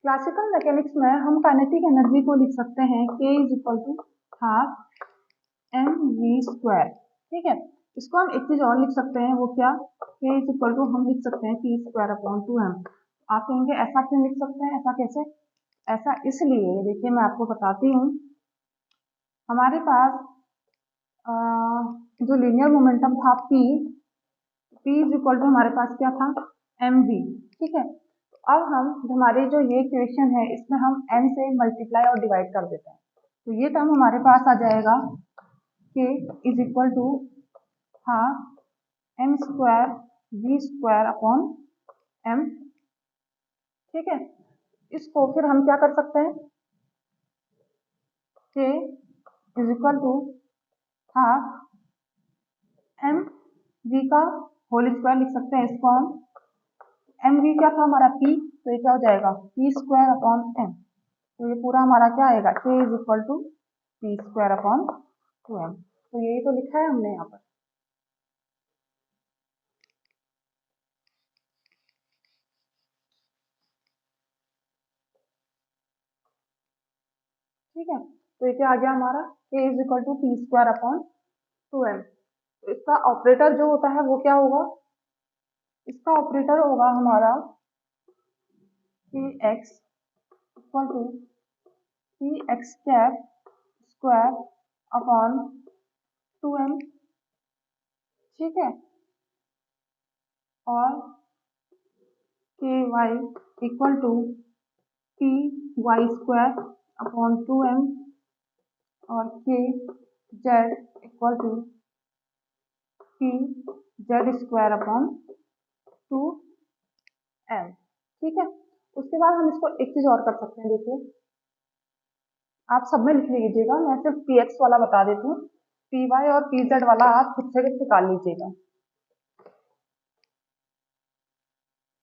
क्लासिकल मैकेनिक्स में हम काइनेटिक एनर्जी को लिख सकते हैं K is equal to half M V square. ठीक है, इसको हम एक चीज और लिख सकते हैं, वो क्या, K इज इक्वल टू हम लिख सकते हैं P स्क्वायर अपॉन 2m। आप कहेंगे ऐसा क्यों लिख सकते हैं, ऐसा कैसे, ऐसा इसलिए, देखिए मैं आपको बताती हूँ, हमारे पास जो लीनियर मोमेंटम था p इज इक्वल टू हमारे पास क्या था mv। ठीक है, तो अब हम हमारी जो ये इक्वेशन है इसमें हम n से मल्टीप्लाई और डिवाइड कर देते हैं, तो ये टर्म हमारे पास आ जाएगा k is equal to half m square v square upon m। ठीक है, इसको फिर हम क्या कर सकते हैं, k is equal to half M V का होल स्क्वायर लिख सकते हैं इसको हम। एम वी क्या था हमारा p, तो ये क्या हो जाएगा p स्क्वायर अपॉन m, तो ये पूरा हमारा क्या आएगा k is equal to p square upon 2m। तो यही तो लिखा है हमने यहाँ पर। ठीक है, तो ये क्या आ गया हमारा k is equal to p square upon 2m। तो इसका ऑपरेटर जो होता है वो क्या होगा, इसका ऑपरेटर होगा हमारा kx equal to px cap square upon 2m। ठीक है, और ky equal to P Y square upon 2m और k Z equal to P Z square upon 2m। ठीक है, उसके बाद हम इसको एक चीज और कर सकते हैं, देखिए आप सब में लिख लीजिएगा, मैं सिर्फ px वाला बता देती हूँ, py और pz वाला आप खुद से निकाल लीजिएगा।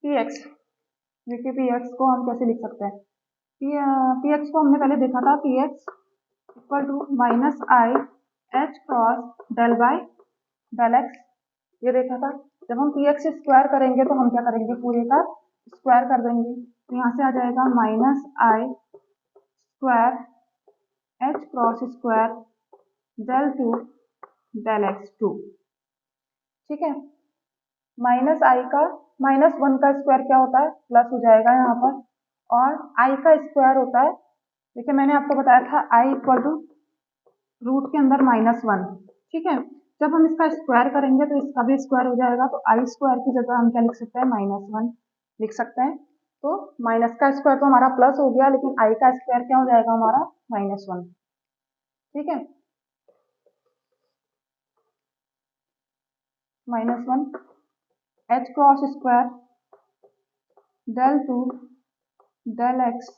px, देखिए px को हम कैसे लिख सकते हैं, px को हमने पहले देखा था px equal to minus I H cross del by del X, ये देखा था। जब हम px स्क्वायर करेंगे तो हम क्या करेंगे, पूरे का स्क्वायर कर देंगे, तो यहाँ से आ जाएगा minus I square H cross square del two del X two. ठीक है, माइनस आई का माइनस 1 का स्क्वायर क्या होता है, प्लस हो जाएगा यहाँ पर, और आई का स्क्वायर होता है, देखिए मैंने आपको बताया था आई इक्वल टू रूट के अंदर -1। ठीक है, जब हम इसका स्क्वायर करेंगे तो इसका भी स्क्वायर हो जाएगा, तो आई स्क्वायर की जगह हम क्या लिख सकते हैं, -1 लिख सकते हैं। तो माइनस का स्क्वायर तो हमारा प्लस हो गया, लेकिन आई का स्क्वायर क्या हो जाएगा हमारा -1। ठीक है, -1 H cross square del two del X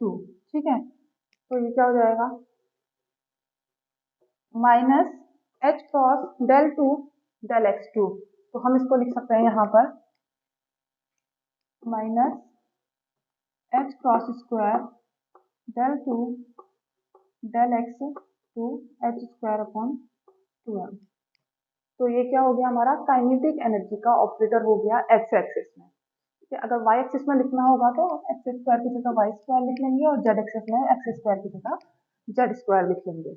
two. ठीक है, तो ये क्या हो जाएगा minus H cross del two del X two, तो हम इसको लिख सकते हैं यहाँ पर minus H cross square del two del X two H square upon 2m। तो ये क्या हो गया हमारा काइनेटिक एनर्जी का ऑपरेटर हो गया एक्स एक्सिस में। अगर वाई एक्सिस में लिखना होगा तो एक्स स्क्वायर की जगह वाई स्क्वायर लिख लेंगे, और जेड एक्सिस में एक्स स्क्वायर की जगह जेड स्क्वायर लिख लेंगे।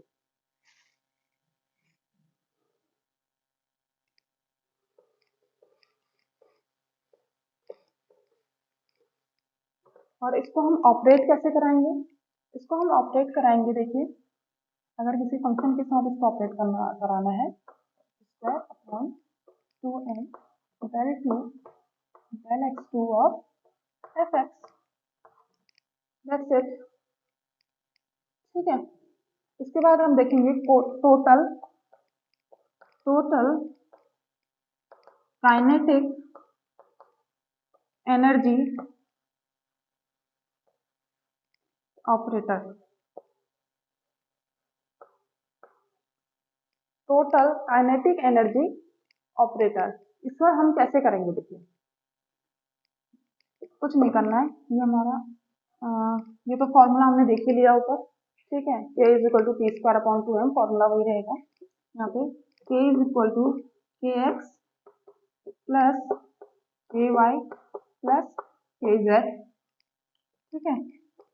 और इसको हम ऑपरेट कैसे कराएंगे, इसको हम ऑपरेट कराएंगे, देखिए अगर किसी फंक्शन के साथ इसको ऑपरेट कराना है, square upon 2m del two del X two और एफ एक्स, दैट्स इट। ठीक है, इसके बाद हम देखेंगे total kinetic energy operator. Total kinetic energy operator, इसको हम कैसे करेंगे, देखिए कुछ नहीं करना है, ये हमारा ये तो फॉर्मूला हमने देख ही लिया ऊपर। ठीक है, k is equal to P square upon 2m, formula वही रहेगा यहाँ पे, k is equal to K X plus K Y plus K Z. ठीक है,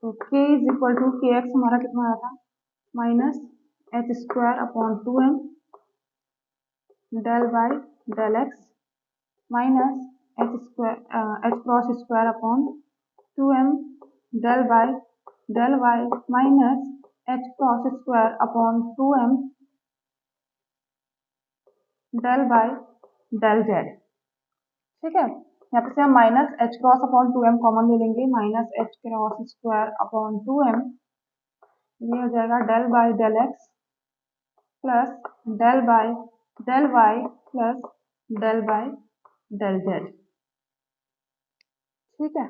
तो k is equal to K X हमारा कितना आया था, minus H square upon 2m del by del X minus H square H cross square upon 2m del by del Y minus H cross square upon 2m del by del Z. ठीक है, यहाँ पे से हम minus H cross upon 2m common ले लेंगे, minus H cross square upon 2m, ये हो जाएगा del by del X plus del by del Y plus del by del Z. ठीक है,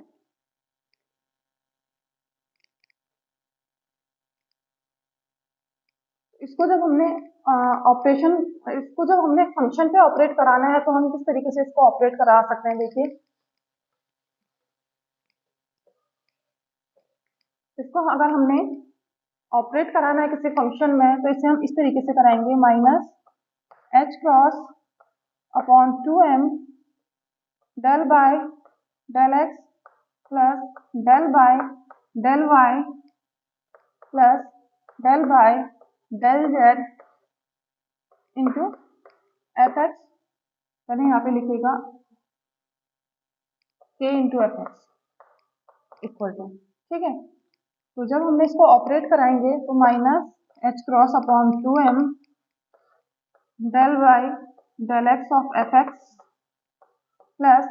इसको जब हमने ऑपरेशन इसको जब हमने फंक्शन पे ऑपरेट कराना है तो हम किस तरीके से इसको ऑपरेट करा सकते हैं। देखिए, इसको अगर हमने ऑपरेट कराना है किसी फंक्शन में तो इसे हम इस तरीके से कराएंगे, minus H cross upon 2m del by del X plus del by del Y plus del by del Z into F X, पहले यहाँ पे लिखेगा k into F X equal to. ठीक है, तो जब हमने इसको ऑपरेट कराएंगे तो minus H cross upon 2m del by del X of F X plus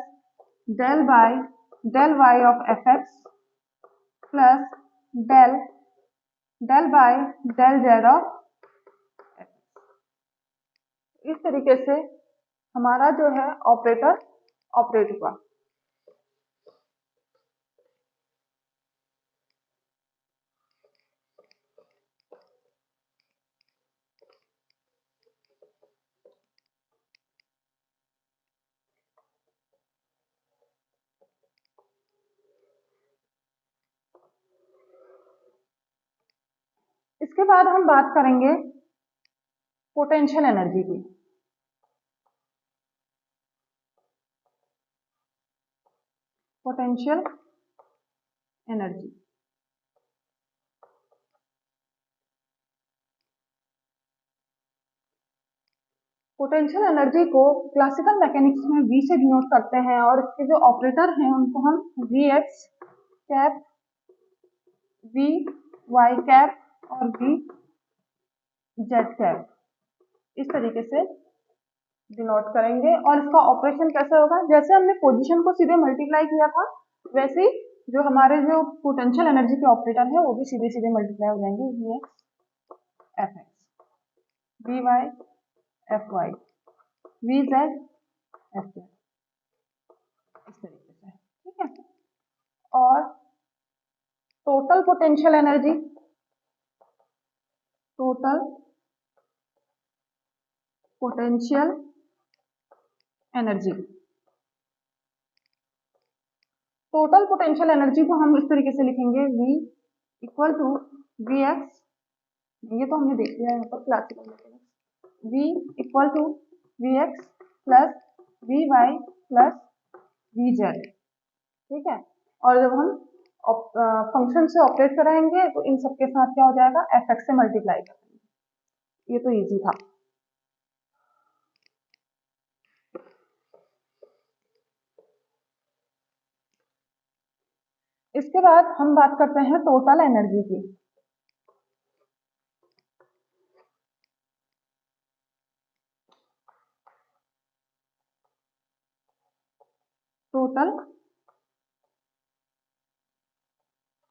del by del Y of F X plus del del by del Z of. इस तरीके से हमारा जो है ऑपरेटर ऑपरेट हुआ। इसके बाद हम बात करेंगे पोटेंशियल एनर्जी की। पोटेंशियल एनर्जी, पोटेंशियल एनर्जी को क्लासिकल मैकेनिक्स में V से डिनोट करते हैं और इसके जो ऑपरेटर हैं उनको हम V X cap, V Y cap और वी जेड कैप इस तरीके से डिनोट करेंगे। और इसका ऑपरेशन कैसे होगा, जैसे हमने पोजीशन को सीधे मल्टीप्लाई किया था वैसे ही जो हमारे जो पोटेंशियल एनर्जी के ऑपरेटर है वो भी सीधे सीधे मल्टीप्लाई हो जाएंगे, V X F X, V Y F Y, V Z F Z, इस तरीके से। ठीक है, और total potential energy, total potential energy, total potential energy को हम इस तरीके से लिखेंगे, V equal to V X, ये तो हमने देख लिया यहाँ पर classical mechanics, V equal to V X plus V Y plus V Z. ठीक है, और जब हम फंक्शन से ऑपरेट कराएंगे तो इन सबके साथ क्या हो जाएगा, एफ एक्स से मल्टीप्लाई करेंगे। ये तो इजी था। इसके बाद हम बात करते हैं टोटल एनर्जी की। Total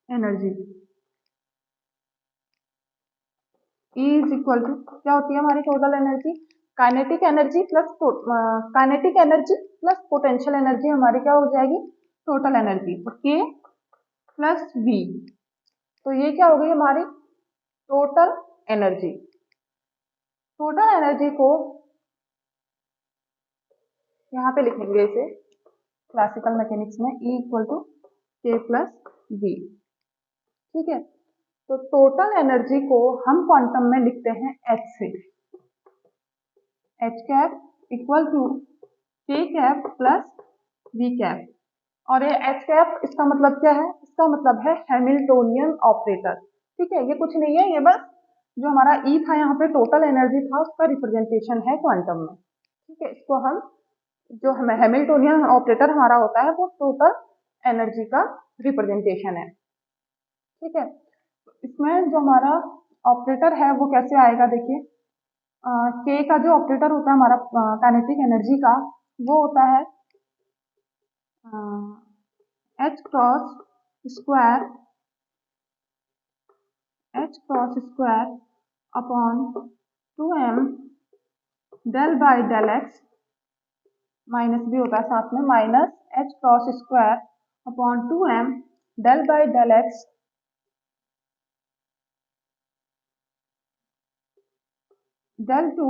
energy E is equal to क्या होती है हमारी total energy, kinetic energy plus kinetic energy plus potential energy हमारी क्या हो जाएगी, टोटल एनर्जी, तो K प्लस V, तो ये क्या हो गई हमारी टोटल एनर्जी। टोटल एनर्जी को यहाँ पे लिखेंगे इसे क्लासिकल मैकेनिक्स में E equal to K plus V। ठीक है, तो टोटल एनर्जी को हम क्वांटम में लिखते हैं H से, H cap equal to K cap plus V cap, और ये H कैप इसका मतलब क्या है, इसका मतलब है हैमिल्टोनियन ऑपरेटर। ठीक है, ये कुछ नहीं है, ये बस जो हमारा E था यहाँ पे टोटल एनर्जी था उसका रिप्रेजेंटेशन है क्वांटम में। ठीक है, इसको हम जो हमें हैमिल्टोनियन ऑपरेटर हमारा होता है वो टोटल एनर्जी का रिप्रेजेंटेशन है। ठीक है, इसमें जो हमारा ऑपरेटर है वो कैसे आएगा, देखिए के का जो ऑपरेटर होता है हमारा काइनेटिक एनर्जी का, वो होता है H cross square upon 2m del by del X, minus भी होता है साथ में, minus H cross square upon 2m del by del X del two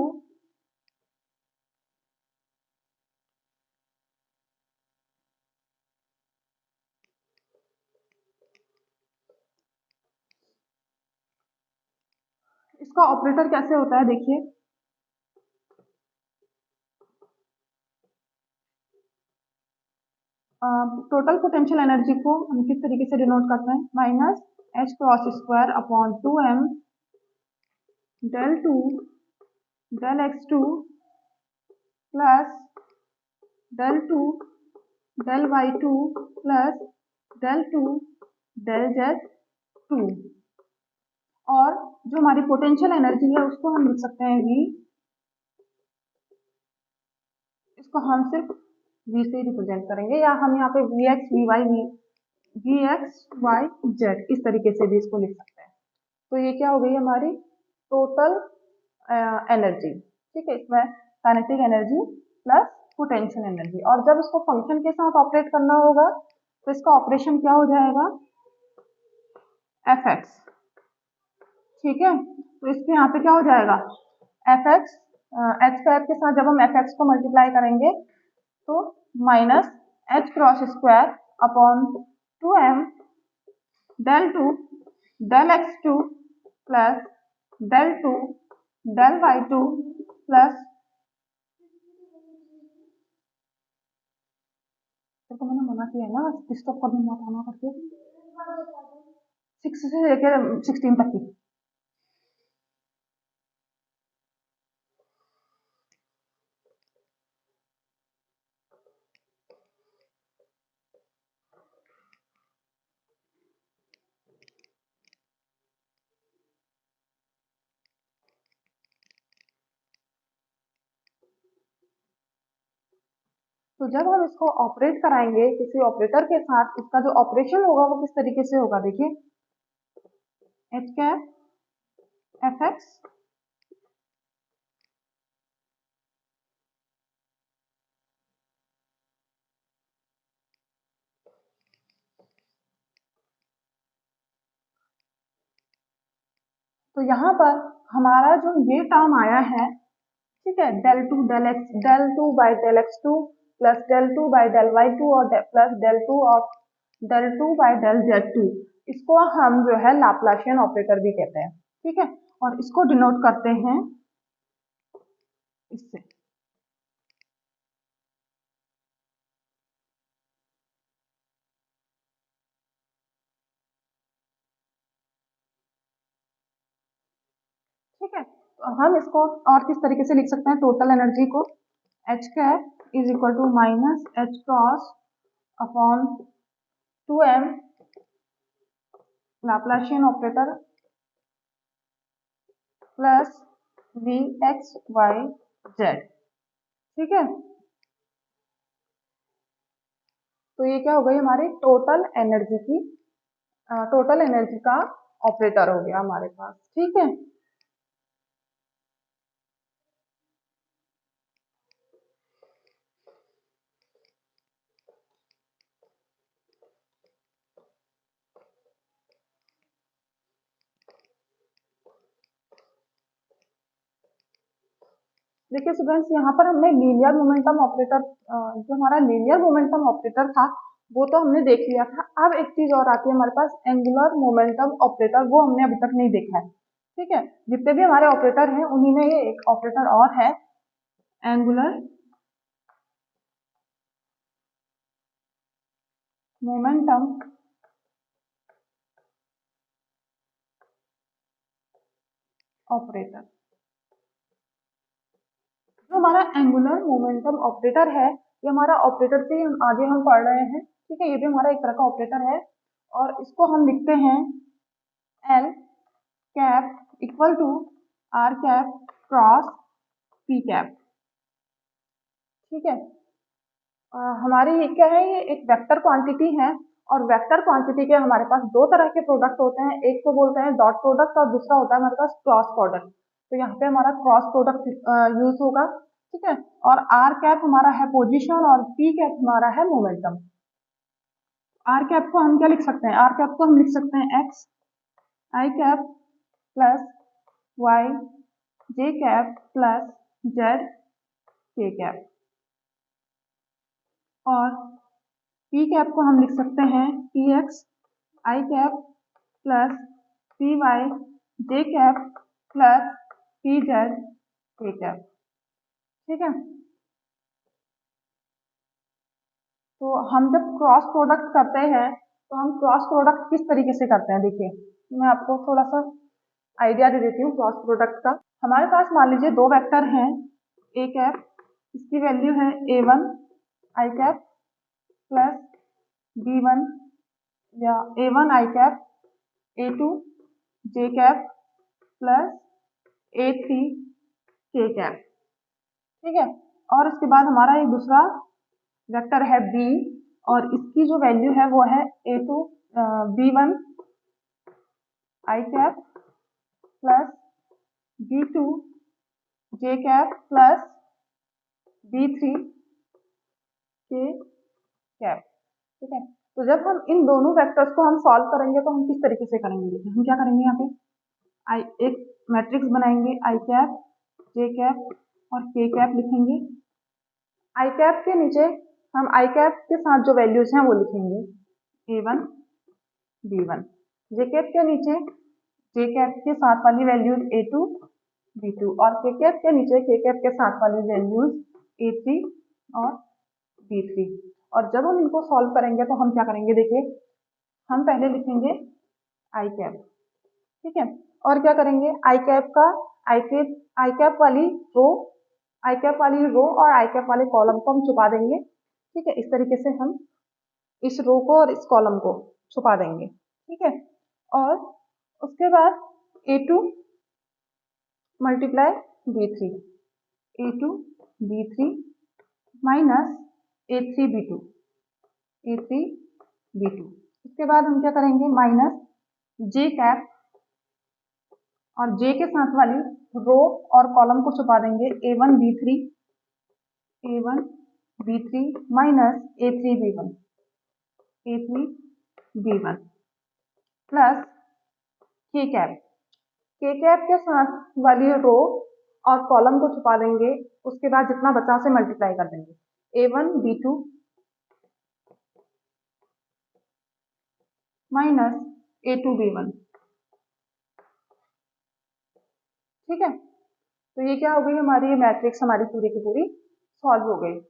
इसका ऑपरेटर कैसे होता है देखिए, टोटल पोटेंशियल एनर्जी को हम किस तरीके से डिनोट करते हैं, minus H cross square upon 2m del two del X two plus del two del Y two plus del two del Z two. और जो हमारी पोटेंशियल एनर्जी है उसको हम लिख सकते हैं वी, इसको हम सिर्फ वी से रिप्रेजेंट करेंगे, या हम यहाँ पे V X V X Y Z इस तरीके से भी इसको लिख सकते हैं। तो ये क्या हो गई हमारी टोटल एनर्जी, ठीक है, इसमें kinetic energy plus potential energy. और जब इसको फंक्शन के साथ ऑपरेट करना होगा तो इसका ऑपरेशन क्या हो जाएगा, एफ एक्स, ठीक है। तो इसके यहाँ पे क्या हो जाएगा, एफ एक्स, एच स्क्वायर के साथ जब हम एफ एक्स को मल्टीप्लाई करेंगे तो minus H cross square upon 2m del two del X two plus del two del Y two plus, तो मैंने मना किया है ना डिस्टर्ब करने मत आना करके, 6 से लेकर 16 तक की। तो जब हम इसको ऑपरेट कराएंगे किसी ऑपरेटर के साथ, इसका जो ऑपरेशन होगा वो किस तरीके से होगा देखिए, एच कैप एफ एक्स तो यहाँ पर हमारा जो ये टर्म आया है, ठीक है, del two by del X two plus del two by del Y two और plus del two by del Z two, इसको हम जो है लाप्लाशियन ऑपरेटर भी कहते हैं, ठीक है। और इसको डिनोट करते हैं इससे, ठीक है। तो हम इसको और किस तरीके से लिख सकते हैं, टोटल एनर्जी को H cap is equal to minus H cross upon 2m Laplacian operator plus V X Y Z, ठीक है। तो ये क्या हो गई हमारी टोटल एनर्जी का ऑपरेटर हो गया हमारे पास, ठीक है। देखिए स्टूडेंट्स, यहाँ पर हमने लीनियर मोमेंटम ऑपरेटर, जो हमारा लीनियर मोमेंटम ऑपरेटर था वो तो हमने देख लिया था। अब एक चीज और आती है हमारे पास, एंगुलर मोमेंटम ऑपरेटर, वो हमने अभी तक नहीं देखा है, ठीक है। जितने भी हमारे ऑपरेटर हैं उन्हीं में ये एक ऑपरेटर और है, एंगुलर मोमेंटम ऑपरेटर। जो हमारा एंगुलर मोमेंटम ऑपरेटर है, ये हमारा ऑपरेटर से आगे हम पढ़ रहे हैं, ठीक है। ये भी हमारा एक तरह का ऑपरेटर है और इसको हम लिखते हैं L cap equal to R cap cross P cap. ठीक है, हमारी ये क्या है, ये एक वेक्टर क्वांटिटी है और वेक्टर क्वांटिटी के हमारे पास दो तरह के प्रोडक्ट होते हैं, एक को बोलते हैं डॉट प्रोडक्ट और दूसरा होता है हमारे पास क्रॉस प्रोडक्ट। तो यहाँ पे हमारा क्रॉस प्रोडक्ट यूज होगा। ठीक है, और आर कैप हमारा है पोजीशन और पी कैप हमारा है मोमेंटम। आर कैप को हम क्या लिख सकते हैं, आर कैप को हम लिख सकते हैं x I cap plus Y J cap plus Z K cap, और पी कैप को हम लिख सकते हैं P x I cap plus P Y J cap plus P Z K cap. ठीक है, तो हम जब क्रॉस प्रोडक्ट करते हैं तो हम क्रॉस प्रोडक्ट किस तरीके से करते हैं, देखिए मैं आपको थोड़ा सा आइडिया दे देती हूँ क्रॉस प्रोडक्ट का। हमारे पास मान लीजिए दो वेक्टर हैं, ए कैप, इसकी वैल्यू है a1 आई कैप प्लस b1 या a1 आई कैप a2 जे कैप प्लस a3 के कैप। ठीक है, और इसके बाद हमारा एक दूसरा वेक्टर है b और इसकी जो वैल्यू है वो है a2 b1 आई कैप प्लस b2 जे कैप प्लस b3 के कैप। ठीक है, तो जब हम इन दोनों वेक्टर्स को हम सॉल्व करेंगे तो हम किस तरीके से करेंगे, देखिए हम क्या करेंगे, यहाँ पे एक मैट्रिक्स बनाएंगे, आई कैप जे कैप और के कैप लिखेंगे। आई कैप के नीचे हम आई कैप के साथ जो वैल्यूज हैं वो लिखेंगे a1 b1, जे कैप के नीचे जे कैप के साथ वाली वैल्यूज a2 b2 और के कैप के नीचे के कैप के साथ वाली वैल्यूज a3 और b3। और जब हम इनको सॉल्व करेंगे तो हम क्या करेंगे, देखिए हम पहले लिखेंगे आई कैप। ठीक है, और क्या करेंगे, आई कैप का आई कैप वाली रो, आई कैप वाली रो और आई कैप वाले कॉलम को हम छुपा देंगे। ठीक है, इस तरीके से हम इस रो को और इस कॉलम को छुपा देंगे। ठीक है, और उसके बाद a2 multiply b3, a2 b3 minus a3 b2, a3 b2। इसके बाद हम क्या करेंगे, माइनस जे कैप और जे के साथ वाली रो और कॉलम को छुपा देंगे a1 b3 minus a3 b1 plus के कैप के साथ वाली रो और कॉलम को छुपा देंगे, उसके बाद जितना बचा से मल्टीप्लाई कर देंगे a1 b2 minus a2 b1। ठीक है, तो ये क्या हो गई, हमारी मैट्रिक्स हमारी पूरी की पूरी सॉल्व हो गई।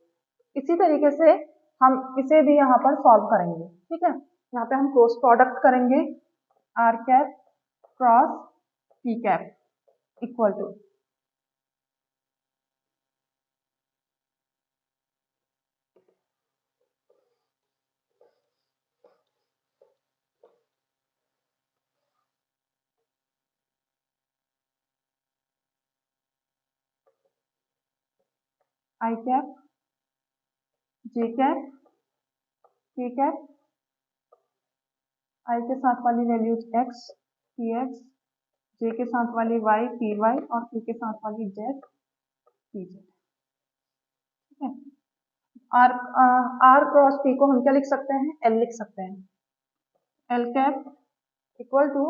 इसी तरीके से हम इसे भी यहाँ पर सॉल्व करेंगे। ठीक है, यहाँ पे हम क्रॉस प्रोडक्ट करेंगे, R cap cross P cap equal to I cap J cap K cap, I के साथ वाली values x P X, J के साथ वाली y पी वाई और के साथ वाली z पी जेड। ठीक है, आर आर क्रॉस पी को हम क्या लिख सकते हैं, एल लिख सकते हैं, एल कैप इक्वल टू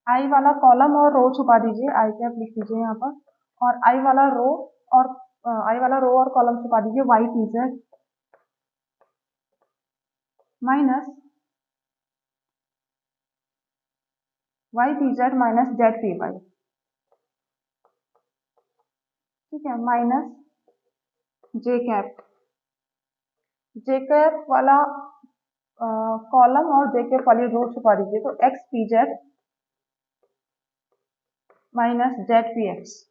आई वाला कॉलम और रो छुपा दीजिए, आई कैप लिख दीजिए यहाँ पर, और आई वाला रो और कॉलम छुपा दीजिए Y P Z minus Y P Z minus Z P Y. ठीक है, माइनस जे कैप वाला कॉलम और जे कैप वाली रो छुपा दीजिए, तो X P Z minus Z P X.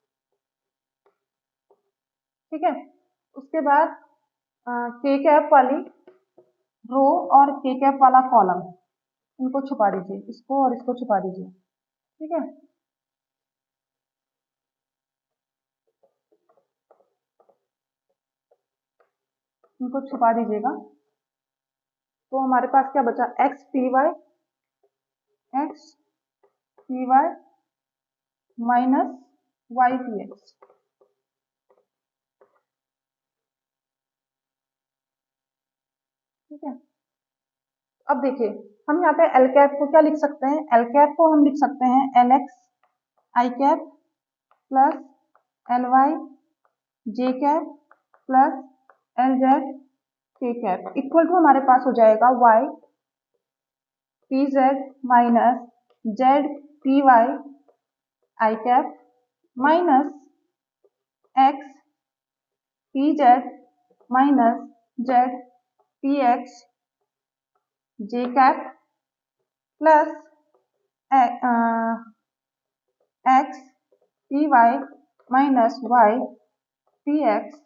ठीक है, उसके बाद के कैप वाली रो और के कैप वाला कॉलम, इनको छुपा दीजिए, इसको और इसको छुपा दीजिए। ठीक है, इनको छुपा दीजिएगा। तो हमारे पास क्या बचा, X P Y minus Y P X. ठीक है, अब देखिए हम यहाँ पे एल कैप को क्या लिख सकते हैं, एल कैप को हम लिख सकते हैं L X I cap plus L Y J cap plus L Z K cap equal to हमारे पास हो जाएगा Y P Z minus Z P Y I cap minus X P Z minus Z P X J cap plus X P Y minus Y P X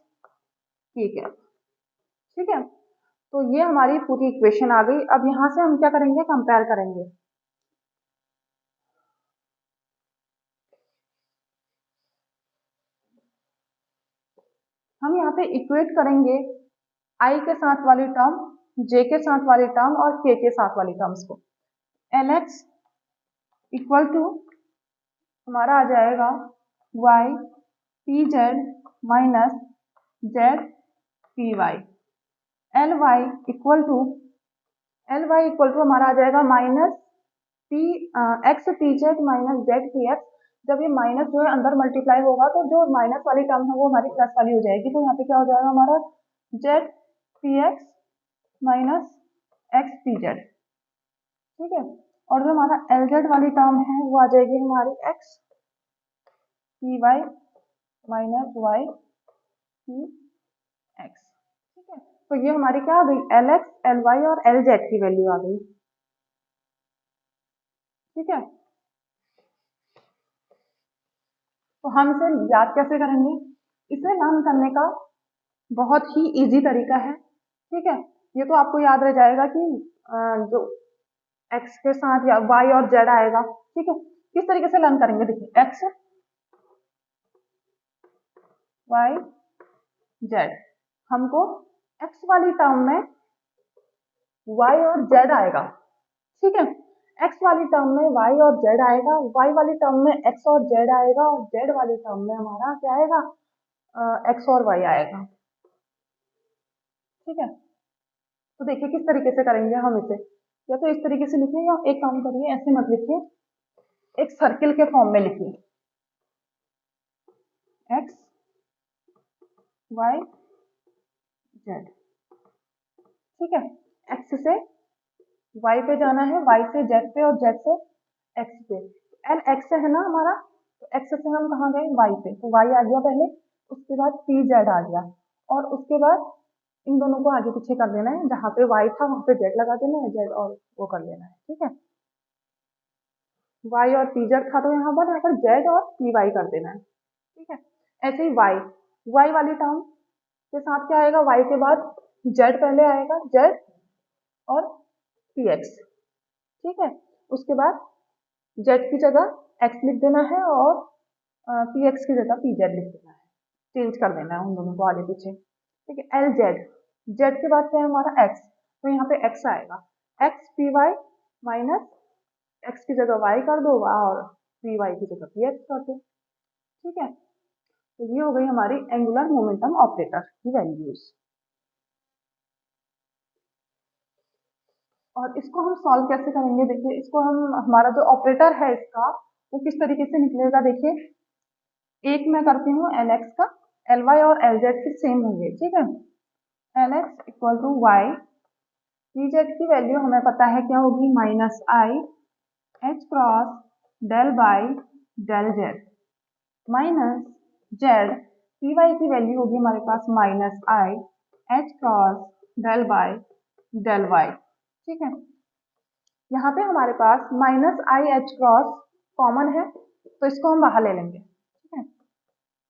K cap. ठीक है, तो ये हमारी पूरी इक्वेशन आ गई। अब यहां से हम क्या करेंगे, कंपेयर करेंगे। हम यहाँ पे इक्वेट करेंगे आई के साथ वाली टर्म, जे के साथ वाली टर्म और के साथ वाली टर्म्स को। एल एक्स इक्वल टू हमारा आ जाएगा Y P Z minus Z P Y. L Y equal to हमारा आ जाएगा minus P X P Z minus Z P X. जब ये माइनस जो है अंदर मल्टीप्लाई होगा तो जो माइनस वाली टर्म है वो हमारी प्लस वाली हो जाएगी। तो यहाँ पे क्या हो जाएगा हमारा Z P x minus X P Z. ठीक है, और जो हमारा एल जेड वाली टर्म है वो आ जाएगी हमारी X P Y minus Y P X. ठीक है, तो ये हमारी क्या आ गई, एल एक्स एल वाई और एल जेड की वैल्यू आ गई। ठीक है, तो हम इसे याद कैसे करेंगे, इसे लर्न करने का बहुत ही इजी तरीका है। ठीक है, ये तो आपको याद रह जाएगा कि जो एक्स के साथ या वाई और जेड आएगा। ठीक है, किस तरीके से लर्न करेंगे, देखिए एक्स वाई जेड, हमको एक्स वाली टर्म में वाई और जेड आएगा। ठीक है, एक्स वाली टर्म में वाई और जेड आएगा, वाई वाली टर्म में एक्स और जेड आएगा और जेड वाली टर्म में हमारा क्या आएगा, एक्स और वाई आएगा। ठीक है, तो देखिए किस तरीके से करेंगे हम इसे, या तो इस तरीके से लिखिए या एक काम करिए, ऐसे मत लिखिए, एक सर्किल के फॉर्म में लिखिए, एक्स वाई जेड। ठीक है, एक्स से वाई पे जाना है, वाई से जेड पे और जेड से एक्स पे। एल एक्स है ना हमारा, तो एक्स से हम कहाँ गए, वाई पे, तो वाई आ गया पहले, उसके बाद पी जेड आ गया और उसके बाद इन दोनों को आगे पीछे कर देना है, जहाँ पे वाई था वहां पे जेड लगा देना है, जेड और वो कर लेना है। ठीक है, वाई और पी जेड था तो यहाँ पर जेड और पी वाई कर देना है। ठीक है, ऐसे ही वाई वाली टर्म के साथ क्या आएगा, वाई के बाद जेड पहले आएगा, जेड और पी एक्स। ठीक है, उसके बाद जेड की जगह एक्स लिख देना है और पी एक्स की जगह पी जेड लिख देना है, चेंज कर देना है उन दोनों को आगे पीछे। ठीक है, एल जेड, जेड के बाद क्या है हमारा एक्स, तो यहाँ पे एक्स आएगा, X P Y minus X की जगह वाई कर दो और पी वाई की जगह पी एक्स कर दो। ठीक है, तो ये हो गई हमारी एंगुलर मोमेंटम ऑपरेटर की वैल्यूज। और इसको हम सॉल्व कैसे करेंगे, देखिए इसको हम, हमारा जो ऑपरेटर है इसका वो किस तरीके से निकलेगा, देखिए एक मैं करती हूँ एल एक्स का, एल वाई और एल जेड फिर सेम होंगे। ठीक है, L X equal to Y, P Z की वैल्यू हमें पता है क्या होगी, minus I H cross del by del Z minus Z, P Y की वैल्यू होगी हमारे पास minus I H cross del by del Y. ठीक है, यहाँ पे हमारे पास minus I H cross common है तो इसको हम बाहर ले लेंगे। ठीक है,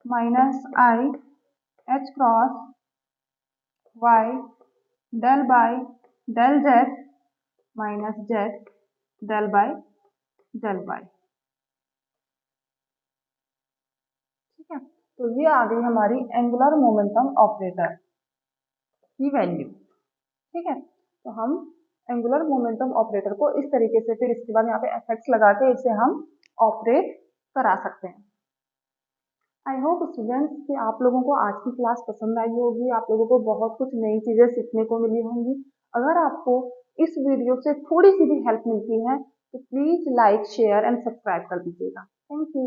minus I H cross Y del by del Z minus Z del by del Y. ठीक है, तो ये आ गई हमारी एंगुलर मोमेंटम ऑपरेटर की वैल्यू। ठीक है, तो हम एंगुलर मोमेंटम ऑपरेटर को इस तरीके से, फिर इसके बाद यहाँ पे एफेक्ट्स लगा के इसे हम ऑपरेट करा सकते हैं। आई होप स्टूडेंट्स कि आप लोगों को आज की क्लास पसंद आई होगी, आप लोगों को बहुत कुछ नई चीज़ें सीखने को मिली होंगी। अगर आपको इस वीडियो से थोड़ी सी भी हेल्प मिलती है तो please like, share and subscribe कर दीजिएगा। Thank you.